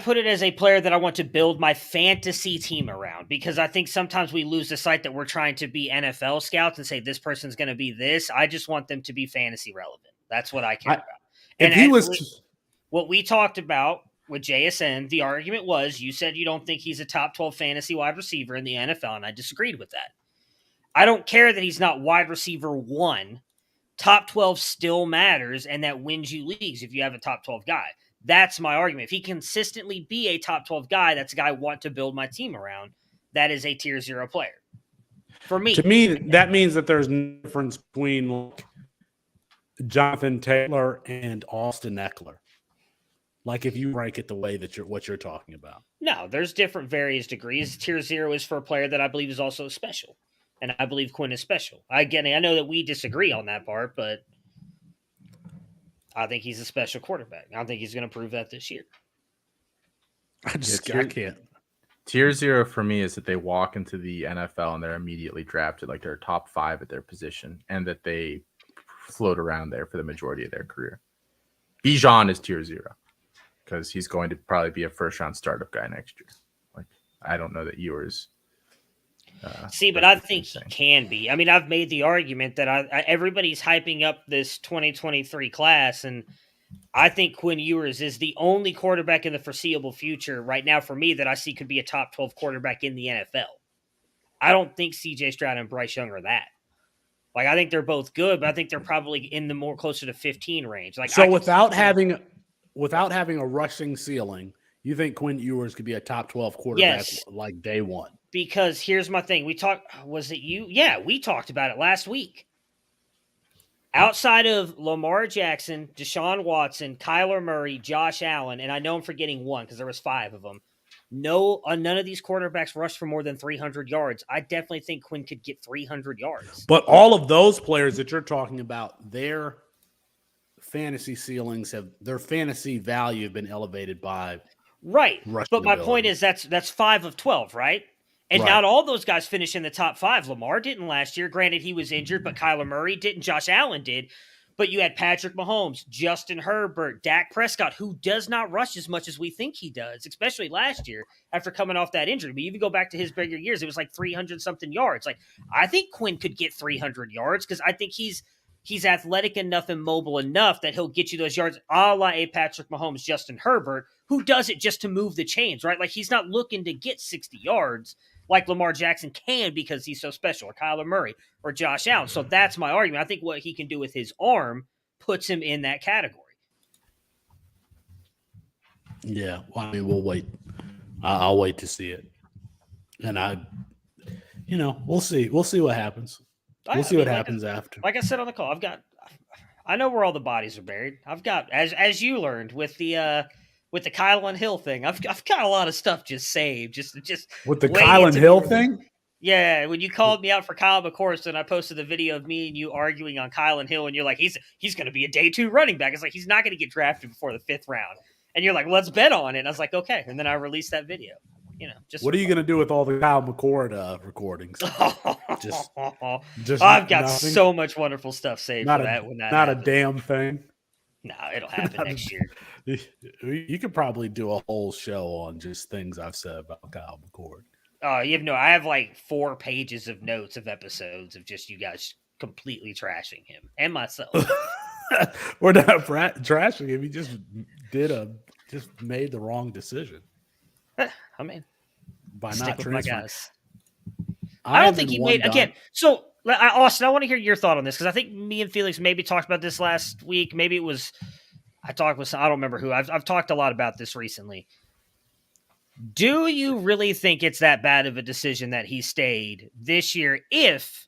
F: put it as a player that I want to build my fantasy team around, because I think sometimes we lose the sight that we're trying to be NFL scouts and say this person's going to be this. I just want them to be fantasy relevant. That's what I care about. What we talked about with JSN, the argument was, you said you don't think he's a top 12 fantasy wide receiver in the NFL, and I disagreed with that. I don't care that he's not wide receiver 1. Top 12 still matters, and that wins you leagues if you have a top 12 guy. That's my argument. If he consistently be a top 12 guy, that's a guy I want to build my team around. That is a tier 0 player. For me.
A: To me, that means that there's no difference between, like, Jonathan Taylor and Austin Eckler. Like, if you rank it the way that what you're talking about.
F: No, there's different various degrees. Tier 0 is for a player that I believe is also special. And I believe Quinn is special. Again, I know that we disagree on that part, but I think he's a special quarterback. I think he's going to prove that this year.
A: I can't.
H: Tier 0 for me is that they walk into the NFL and they're immediately drafted, like they're top 5 at their position, and that they float around there for the majority of their career. Bijan is tier 0 because he's going to probably be a first-round startup guy next year. Like, I don't know that Ewers.
F: But I think he can be. I mean, I've made the argument that everybody's hyping up this 2023 class, and I think Quinn Ewers is the only quarterback in the foreseeable future right now for me that I see could be a top 12 quarterback in the NFL. I don't think C.J. Stroud and Bryce Young are that. Like, I think they're both good, but I think they're probably in the more closer to 15 range. Like,
A: so without having a rushing ceiling, you think Quinn Ewers could be a top 12 quarterback like day one?
F: Because here's my thing. Was it you? Yeah, we talked about it last week. Outside of Lamar Jackson, Deshaun Watson, Kyler Murray, Josh Allen, and I know I'm forgetting one because there was 5 of them. None of these quarterbacks rushed for more than 300 yards. I definitely think Quinn could get 300 yards.
A: But all of those players that you're talking about, their fantasy ceilings their fantasy value have been elevated by
F: right. But my
A: ability.
F: point is that's 5 of 12, right? And not all those guys finish in the top 5. Lamar didn't last year. Granted, he was injured, but Kyler Murray didn't. Josh Allen did. But you had Patrick Mahomes, Justin Herbert, Dak Prescott, who does not rush as much as we think he does, especially last year after coming off that injury. But even go back to his bigger years, it was like 300-something yards. Like, I think Quinn could get 300 yards because I think he's athletic enough and mobile enough that he'll get you those yards a la a Patrick Mahomes, Justin Herbert, who does it just to move the chains, right? Like, he's not looking to get 60 yards like Lamar Jackson can because he's so special, or Kyler Murray, or Josh Allen. So that's my argument. I think what he can do with his arm puts him in that category.
A: Yeah, well, I mean, we'll wait. I'll wait to see it. And we'll see. We'll see what happens. We'll see what happens after.
F: Like I said on the call, I know where all the bodies are buried. I've got, as you learned with the Kylan Hill thing, I've got a lot of stuff just saved. Just
A: with the Kylan Hill thing.
F: Yeah, when you called me out for Kyle McCorston, I posted the video of me and you arguing on Kylan Hill, and you're like, he's going to be a day 2 running back. It's like, he's not going to get drafted before the 5th round. And you're like, let's bet on it. And I was like, okay. And then I released that video. What
A: are you going to do with all the Kyle McCord recordings? just
F: I've got
A: nothing?
F: So much wonderful stuff saved for that. When that
A: not
F: happens.
A: A damn thing.
F: No, it'll happen next year.
A: You could probably do a whole show on just things I've said about Kyle McCord.
F: I have like 4 pages of notes of episodes of just you guys completely trashing him and myself.
A: We're not trashing him. He just made the wrong decision.
F: I mean,
A: by
F: stick
A: not
F: with my
A: transferring.
F: guys. I don't think he made again. So, Austin, I want to hear your thought on this because I think me and Felix maybe talked about this last week. Maybe it was I talked with I don't remember who. I've talked a lot about this recently. Do you really think it's that bad of a decision that he stayed this year? If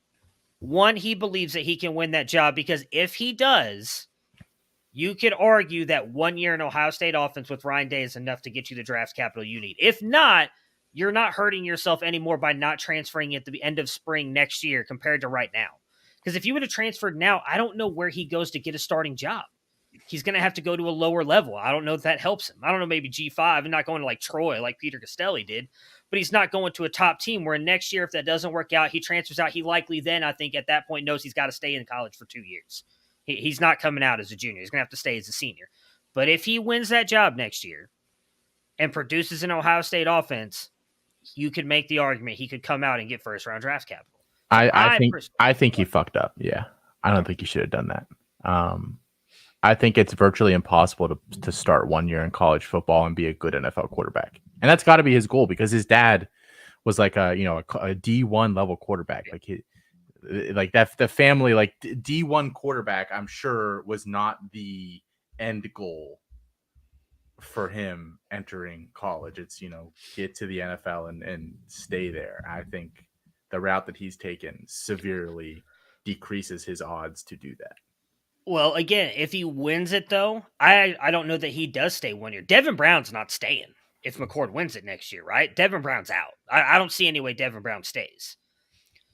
F: one, he believes that he can win that job, because if he does, you could argue that 1 year in Ohio State offense with Ryan Day is enough to get you the draft capital you need. If not, you're not hurting yourself anymore by not transferring at the end of spring next year compared to right now. Because if you would have transferred now, I don't know where he goes to get a starting job. He's going to have to go to a lower level. I don't know if that helps him. I don't know, maybe G5 and not going to like Troy like Peter Costelli did, but he's not going to a top team where next year, if that doesn't work out, he transfers out. He likely then, I think at that point, knows he's got to stay in college for 2 years. He's not coming out as a junior. He's going to have to stay as a senior. But if he wins that job next year and produces an Ohio State offense, you could make the argument he could come out and get first round draft capital.
H: I think he fucked up. Yeah. I don't think he should have done that. I think it's virtually impossible to start 1 year in college football and be a good NFL quarterback. And that's got to be his goal, because his dad was like a D1 level quarterback. Like the family, like D1 quarterback, I'm sure was not the end goal for him entering college. It's, get to the NFL and stay there. I think the route that he's taken severely decreases his odds to do that.
F: Well, again, if he wins it, though, I don't know that he does stay 1 year. Devin Brown's not staying if McCord wins it next year, right? Devin Brown's out. I don't see any way Devin Brown stays.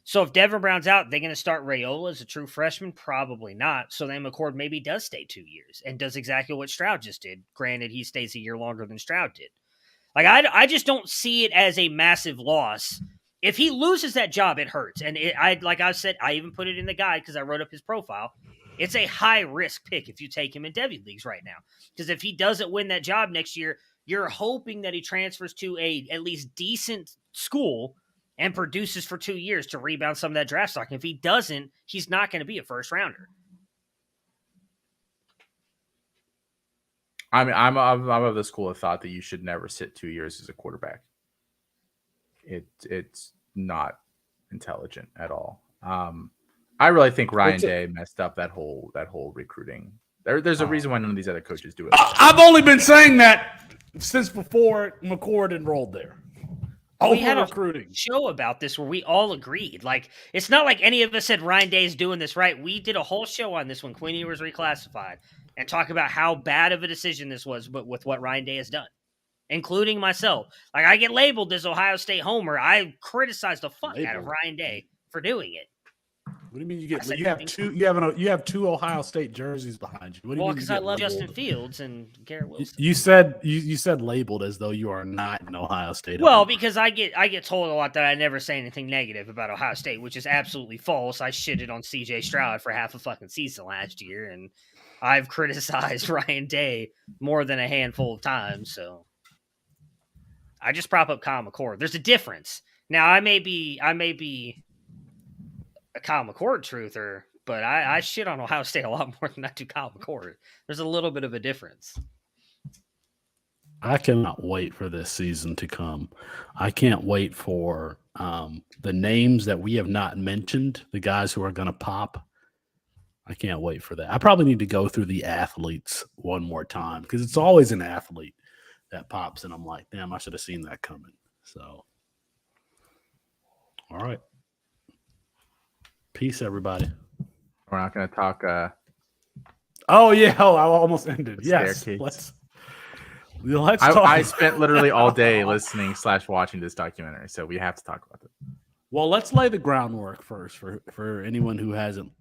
F: So if Devin Brown's out, they're going to start Raiola as a true freshman? Probably not. So then McCord maybe does stay 2 years and does exactly what Stroud just did. Granted, he stays a year longer than Stroud did. Like, I just don't see it as a massive loss. If he loses that job, it hurts. And like I said, I even put it in the guide because I wrote up his profile. It's a high-risk pick if you take him in Devy leagues right now. Because if he doesn't win that job next year, you're hoping that he transfers to a at least decent school and produces for 2 years to rebound some of that draft stock. And if he doesn't, he's not going to be a first-rounder.
H: I mean, I'm of the school of thought that you should never sit 2 years as a quarterback. It's not intelligent at all. I really think Ryan Day messed up that whole recruiting. There's a reason why none of these other coaches do it.
A: I've only been saying that since before McCord enrolled there.
F: We had a
A: recruiting
F: show about this where we all agreed. Like, it's not like any of us said Ryan Day is doing this right. We did a whole show on this when Quinn Ewers reclassified and talk about how bad of a decision this was, but with what Ryan Day has done, including myself. Like, I get labeled as Ohio State homer. I criticized the fuck out of Ryan Day for doing it.
A: What do you mean you get? You have two. You have two Ohio State jerseys behind you. What do you mean?
F: Because I love Justin Fields and Garrett Wilson.
A: You said labeled as though you are not an Ohio State.
F: Well, because I get told a lot that I never say anything negative about Ohio State, which is absolutely false. I shitted on C.J. Stroud for half a fucking season last year, and I've criticized Ryan Day more than a handful of times. So I just prop up Kyle McCord. There's a difference. Now I may be a Kyle McCord truther, but I shit on Ohio State a lot more than I do Kyle McCord. There's a little bit of a difference.
A: I cannot wait for this season to come. I can't wait for the names that we have not mentioned, the guys who are going to pop. I can't wait for that. I probably need to go through the athletes one more time because it's always an athlete that pops, and I'm like, damn, I should have seen that coming. So, all right. Peace, everybody.
H: We're not going to talk.
A: Oh yeah, I almost ended. Yes,
H: staircase.
A: let's talk.
H: I spent literally all day listening / watching this documentary, so we have to talk about it.
A: Well, let's lay the groundwork first for anyone who hasn't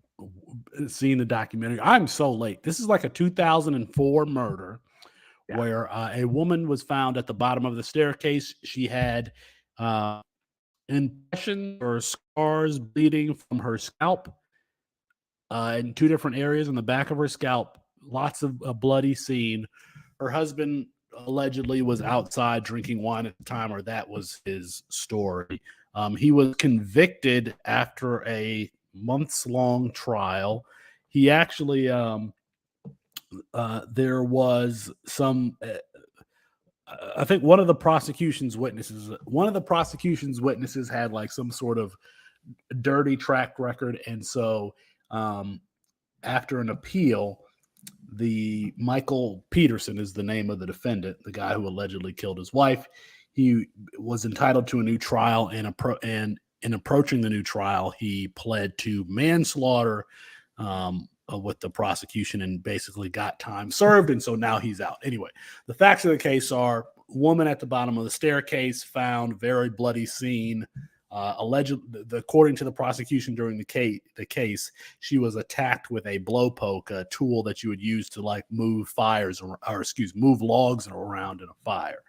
A: seen the documentary. I'm so late. This is like a 2004 murder where a woman was found at the bottom of the staircase. She had impressions or scars bleeding from her scalp in two different areas on the back of her scalp. Lots of a bloody scene. Her husband allegedly was outside drinking wine at the time, or that was his story. He was convicted after a months-long trial. He actually, there was some, I think one of the prosecution's witnesses had like some sort of dirty track record. And so after an appeal, the Michael Peterson is the name of the defendant, the guy who allegedly killed his wife. He was entitled to a new trial, and in approaching the new trial, he pled to manslaughter with the prosecution and basically got time served. And so now he's out. Anyway, the facts of the case are: woman at the bottom of the staircase found, very bloody scene. According to the prosecution during the case, she was attacked with a blowpoke, a tool that you would use to like move move logs around in a fire.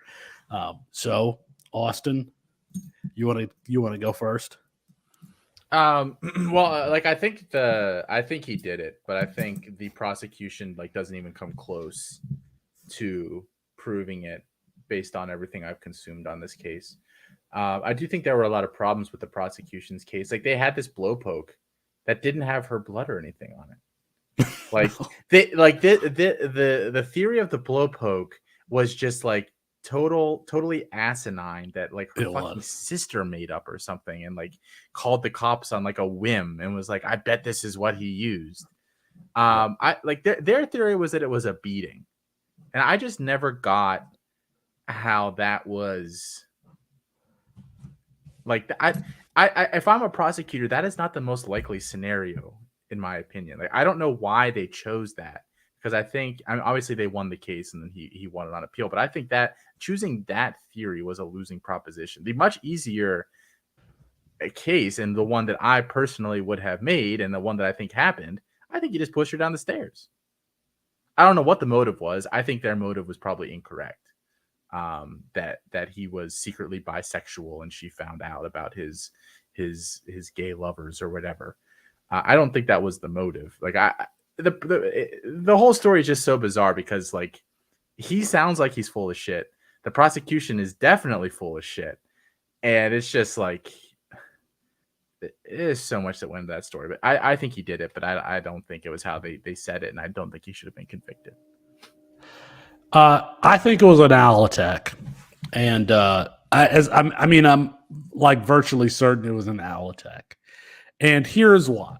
A: So Austin, you want to go first?
H: Well, like I think he did it, but I think the prosecution like doesn't even come close to proving it based on everything I've consumed on this case. I do think there were a lot of problems with the prosecution's case. Like they had this blowpoke that didn't have her blood or anything on it. Like the theory of the blowpoke was just like totally asinine, that like her fucking sister made up or something and like called the cops on like a whim and was like, I bet this is what he used. I like their theory was that it was a beating, and I just never got how that was. Like I if I'm a prosecutor, that is not the most likely scenario in my opinion. Like I don't know why they chose that, because I think obviously they won the case and then he won it on appeal, but I think that choosing that theory was a losing proposition. The much easier case, and the one that I personally would have made and the one that I think happened, I think you just push her down the stairs. I don't know what the motive was. I think their motive was probably incorrect. That he was secretly bisexual and she found out about his gay lovers or whatever. I don't think that was the motive. Like the whole story is just so bizarre because like he sounds like he's full of shit. The prosecution is definitely full of shit, and it's just like it is so much that went into that story. But I think he did it, but I don't think it was how they said it, and I don't think he should have been convicted.
A: I think it was an owl attack, and I'm like virtually certain it was an owl attack, and here's why.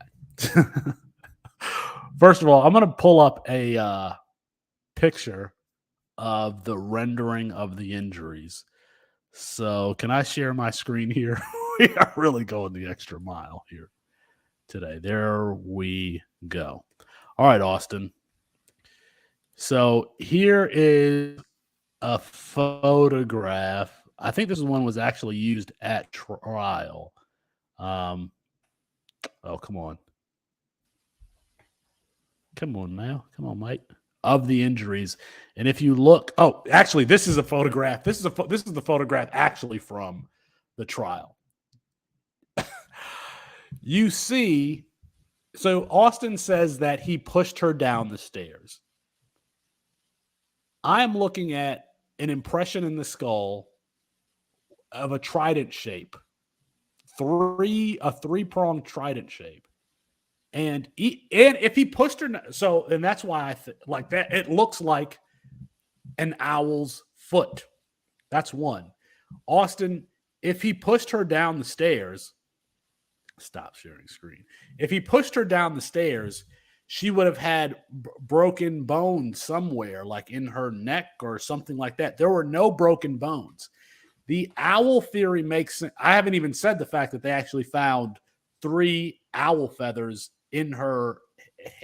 A: First of all, I'm going to pull up a picture of the rendering of the injuries So can I share my screen here? We are really going the extra mile here today. There we go. All right, Austin. So here is a photograph. I think this one was actually used at trial. Oh, come on. Come on now. Come on, mate. Of the injuries. And if you look, actually, this is a photograph. This is the photograph actually from the trial. You see, so Austin says that he pushed her down the stairs. I'm looking at an impression in the skull of a trident shape, a three-pronged trident shape. And if he pushed her, and that's why like that, it looks like an owl's foot. That's one. Austin, if he pushed her down the stairs, stop sharing screen. If he pushed her down the stairs, she would have had broken bones somewhere, like in her neck or something like that. There were no broken bones. The owl theory makes sense. I haven't even said the fact that they actually found 3 owl feathers in her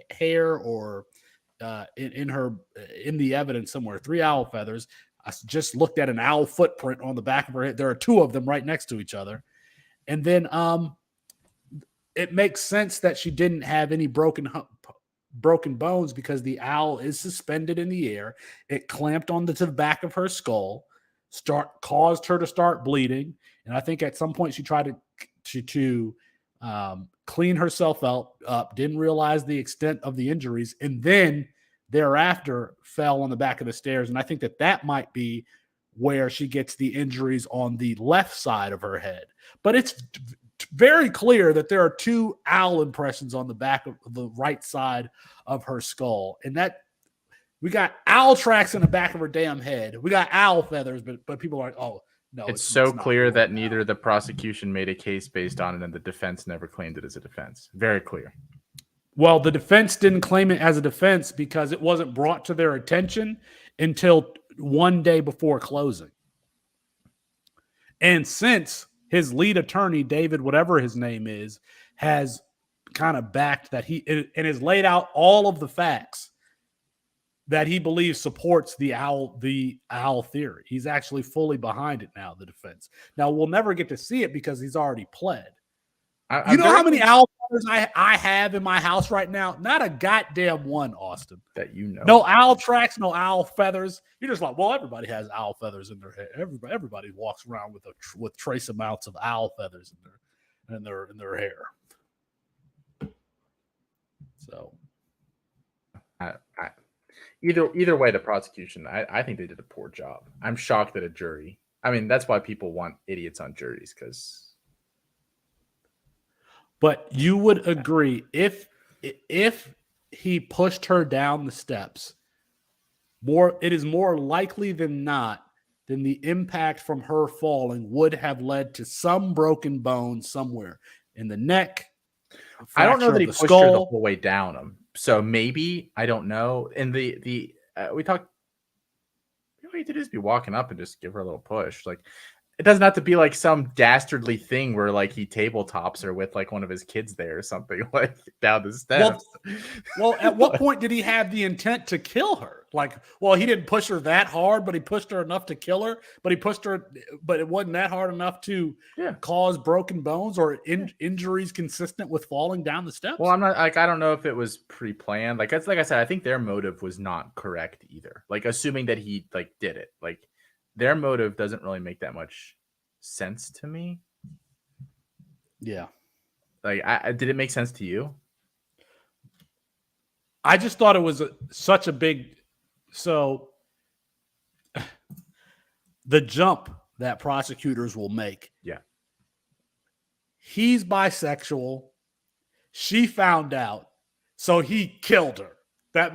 A: hair or in the evidence somewhere. 3 owl feathers. I just looked at an owl footprint on the back of her head. There are 2 of them right next to each other. And then it makes sense that she didn't have any broken bones because the owl is suspended in the air. It clamped onto the back of her skull, caused her to start bleeding. And I think at some point she tried to clean herself up, didn't realize the extent of the injuries, and then thereafter fell on the back of the stairs. And I think that might be where she gets the injuries on the left side of her head. But it's very clear that there are 2 owl impressions on the back of the right side of her skull. And that we got owl tracks in the back of her damn head. We got owl feathers, but people are like, oh, no.
H: It's so clear that neither the prosecution made a case based on it and the defense never claimed it as a defense. Very clear.
A: Well, the defense didn't claim it as a defense because it wasn't brought to their attention until one day before closing. And since his lead attorney, David, whatever his name is, has kind of backed that and has laid out all of the facts that he believes supports the owl theory. He's actually fully behind it now, the defense. Now, we'll never get to see it because he's already pled. You know how many owl feathers I have in my house right now? Not a goddamn one, Austin.
H: That you know.
A: No owl tracks, no owl feathers. You're just like, well, everybody has owl feathers in their head. Everybody walks around with trace amounts of owl feathers in their hair. So,
H: either way, the prosecution, I think they did a poor job. I'm shocked that a jury. I mean, that's why people want idiots on juries because.
A: But you would agree if he pushed her down the steps, it is more likely than not than the impact from her falling would have led to some broken bones somewhere in the neck.
H: I don't know that he pushed
A: skull.
H: her the whole way down him. So maybe, I don't know. And we talked, all you did is be walking up and just give her a little push. Like, it doesn't have to be like some dastardly thing where like he tabletops her with like one of his kids there or something like down the steps.
A: Well, at what point did he have the intent to kill her? Like, well, he didn't push her that hard, but he pushed her enough to kill her. But it wasn't that hard enough to cause broken bones or injuries consistent with falling down the steps.
H: Well, I'm not like, I don't know if it was pre-planned. Like I said, I think their motive was not correct either. Like assuming that he like did it, like. Their motive doesn't really make that much sense to me.
A: Yeah.
H: Like, did it make sense to you?
A: I just thought it was such a big. So the jump that prosecutors will make.
H: Yeah.
A: He's bisexual. She found out. So he killed her. That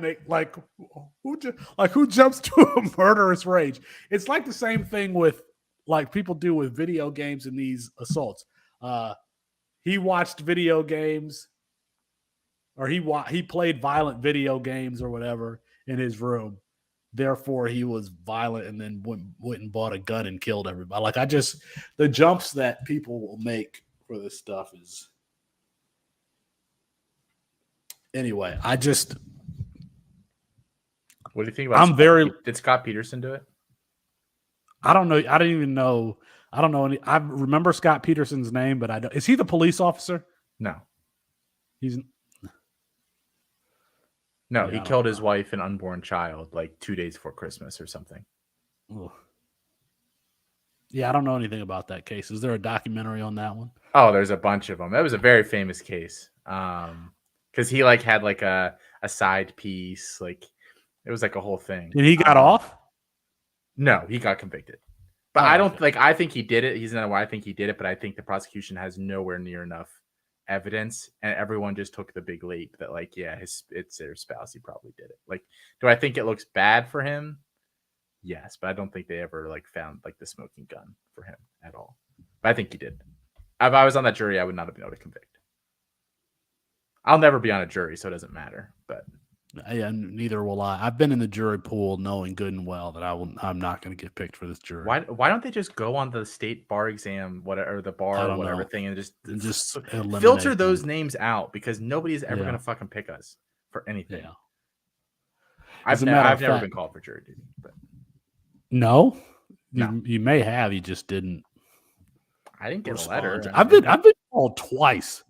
A: who jumps to a murderous rage? It's like the same thing with like people do with video games and these assaults. He watched video games, or he played violent video games or whatever in his room, therefore he was violent and then went and bought a gun and killed everybody. Like the jumps that people will make for this stuff is anyway.
H: What do you think about? Did Scott Peterson do it?
A: I don't know. I didn't even know. I don't know any. I remember Scott Peterson's name, but I don't. Is he the police officer?
H: No.
A: Yeah,
H: he killed his wife and unborn child like 2 days before Christmas or something.
A: Ugh. Yeah, I don't know anything about that case. Is there a documentary on that one?
H: Oh, there's a bunch of them. That was a very famous case. Because he like had like a side piece, like it was like a whole thing.
A: And he got off?
H: No, he got convicted. But I don't like. I think he did it. He's not why I think he did it, but I think the prosecution has nowhere near enough evidence, and everyone just took the big leap that like, yeah, it's their spouse. He probably did it. Like, do I think it looks bad for him? Yes, but I don't think they ever like found like the smoking gun for him at all. But I think he did. If I was on that jury, I would not have been able to convict. I'll never be on a jury, so it doesn't matter. But
A: yeah, neither will I. I've been in the jury pool knowing good and well that I'm not going to get picked for this jury.
H: Why don't they just go on the state bar exam, whatever the bar or whatever thing, and just filter those names out, because nobody's ever going to fucking pick us for anything.
A: Yeah.
H: I've never been called for jury duty. But
A: no. You may have. You just didn't.
H: I didn't get a letter.
A: I've been called twice.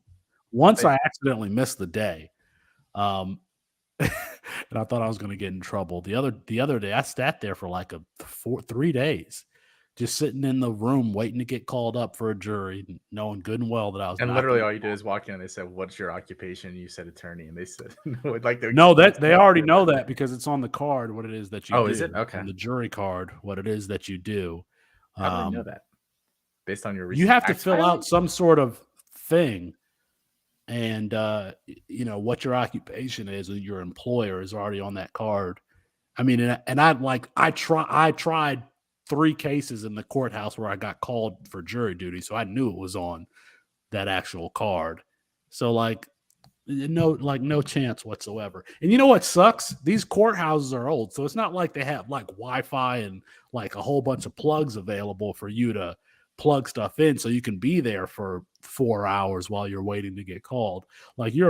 A: Once I accidentally missed the day. And I thought I was going to get in trouble. The other day, I sat there for like 3 days, just sitting in the room waiting to get called up for a jury, knowing good and well that I was.
H: And literally, all you did is walk in and they said, "What's your occupation?" And you said attorney, and they said,
A: "No, that they already know that because it's on the card what it is that you do."
H: Oh, is it? Okay.
A: On the jury card, what it is that you do.
H: How do you know that? Based on your
A: you have to fill out some sort of thing. And, what your occupation is, your employer is already on that card. I mean, and I tried 3 cases in the courthouse where I got called for jury duty. So I knew it was on that actual card. So no chance whatsoever. And you know what sucks? These courthouses are old. So it's not like they have like Wi-Fi and like a whole bunch of plugs available for you to plug stuff in so you can be there for 4 hours while you're waiting to get called. Like you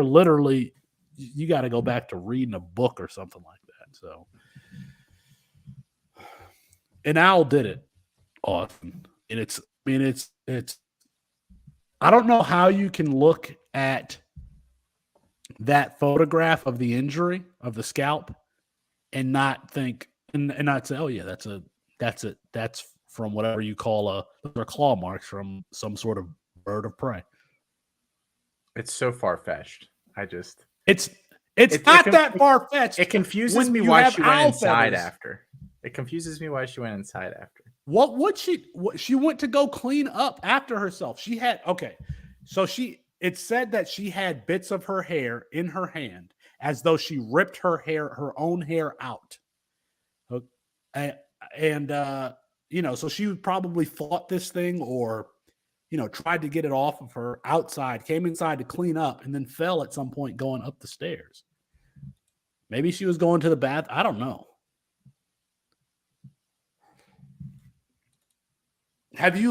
A: got to go back to reading a book or something like that. So, and Al did it often. And it's I don't know how you can look at that photograph of the injury of the scalp and not think and not say, oh yeah, that's from whatever you call those are claw marks from some sort of bird of prey.
H: It's so far-fetched.
A: It's not that far-fetched.
H: It confuses me why she went inside after. It confuses me why she went inside after.
A: What she went to go clean up after herself. It said that she had bits of her hair in her hand as though she ripped her own hair out. So she probably fought this thing or, tried to get it off of her outside, came inside to clean up, and then fell at some point going up the stairs. Maybe she was going to the bath. I don't know. Okay, I'm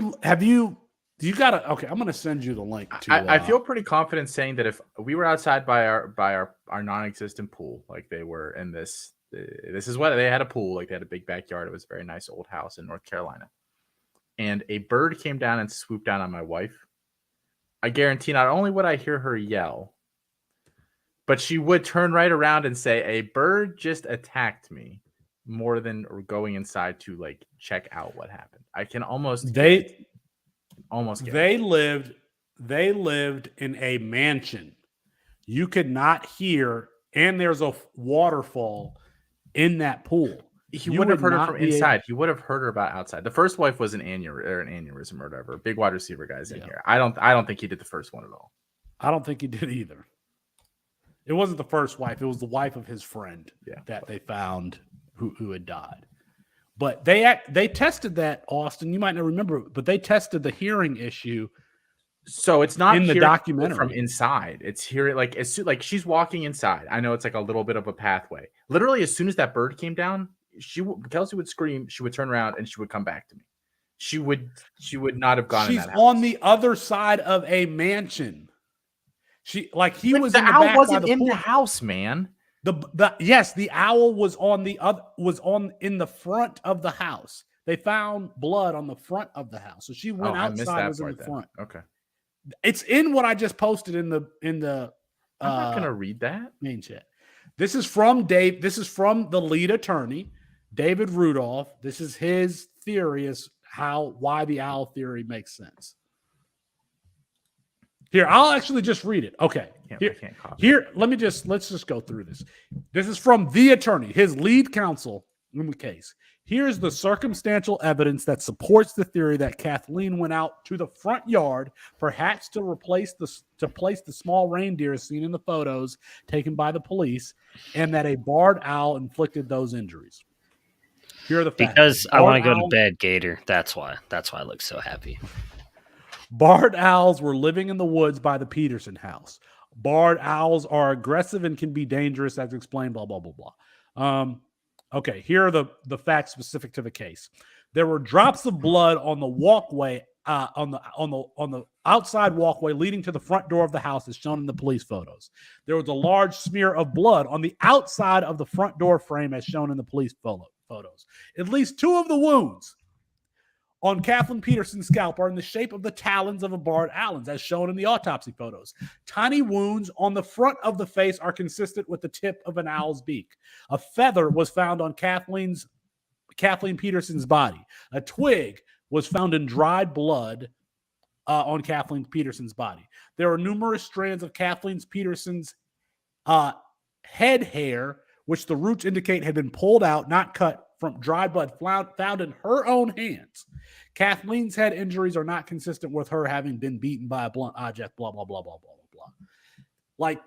A: going to send you the link to.
H: I feel pretty confident saying that if we were outside by our non-existent pool, like they were in this is what they had, a pool, like they had a big backyard. It was a very nice old house in North Carolina. And a bird came down and swooped down on my wife. I guarantee not only would I hear her yell, but she would turn right around and say, "A bird just attacked me," more than going inside to like check out what happened. I can almost
A: they lived in a mansion. You could not hear, and there's a waterfall in that pool.
H: He wouldn't have heard her from inside. He would have heard her about outside. The first wife was an aneurysm or whatever. Big wide receiver guys in here. I don't think he did the first one at all.
A: I don't think he did either. It wasn't the first wife. It was the wife of his friend that they found who had died. But they tested that, Austin. You might not remember, but they tested the hearing issue.
H: So it's not
A: in the documentary
H: from inside. It's here like she's walking inside. I know it's like a little bit of a pathway. Literally, as soon as that bird came down, Kelsey would scream, she would turn around, and she would come back to me. She would not have gone in
A: She's
H: that house.
A: on the other side of a mansion. He was
H: the
A: in the
H: owl
A: back
H: wasn't
A: by the
H: in
A: pool.
H: the house, man.
A: The owl was in the front of the house. They found blood on the front of the house. So she went outside, was in the front.
H: Okay.
A: It's in what I just posted in the
H: I'm not gonna read that.
A: main chat. This is from Dave. This is from the lead attorney, David Rudolph. This is his theory as why the owl theory makes sense. Here, I'll actually just read it. Okay.
H: I can't copy.
A: Let's just go through this. This is from the attorney, his lead counsel in the case. Here's the circumstantial evidence that supports the theory that Kathleen went out to the front yard, perhaps to place the small reindeer seen in the photos taken by the police, and that a barred owl inflicted those injuries. Here are the facts.
F: Because I want to go to bed, Gator. That's why I look so happy.
A: Barred owls were living in the woods by the Peterson house. Barred owls are aggressive and can be dangerous, as explained, blah, blah, blah, blah. Okay, here are the facts specific to the case. There were drops of blood on the walkway, on the outside walkway leading to the front door of the house, as shown in the police photos. There was a large smear of blood on the outside of the front door frame, as shown in the police photos. At least 2 of the wounds on Kathleen Peterson's scalp are in the shape of the talons of a barred owl, as shown in the autopsy photos. Tiny wounds on the front of the face are consistent with the tip of an owl's beak. A feather was found on Kathleen Peterson's body. A twig was found in dried blood on Kathleen Peterson's body. There are numerous strands of Kathleen Peterson's head hair, which the roots indicate had been pulled out, not cut, from dried blood found in her own hands. Kathleen's head injuries are not consistent with her having been beaten by a blunt object, blah, blah, blah, blah, blah, blah. Like,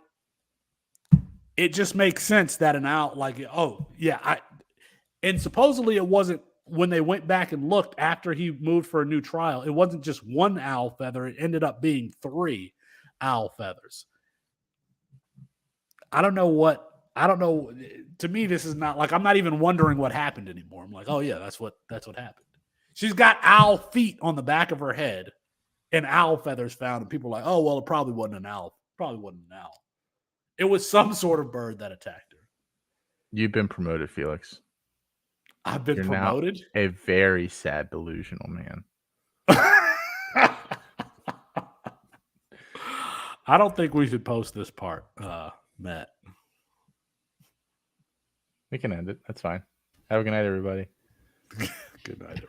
A: it just makes sense that an owl, and supposedly it wasn't, when they went back and looked after he moved for a new trial, it wasn't just 1 owl feather. It ended up being 3 owl feathers. I don't know. To me, this is not like, I'm not even wondering what happened anymore. I'm like, oh yeah, that's what happened. She's got owl feet on the back of her head and owl feathers found. And people are like, oh, well, it probably wasn't an owl. Probably wasn't an owl. It was some sort of bird that attacked her.
H: You've been promoted, Felix.
A: I've been promoted.
H: Now a very sad, delusional man.
A: I don't think we should post this part, Matt.
H: We can end it. That's fine. Have a good night, everybody.
A: Good night, everybody.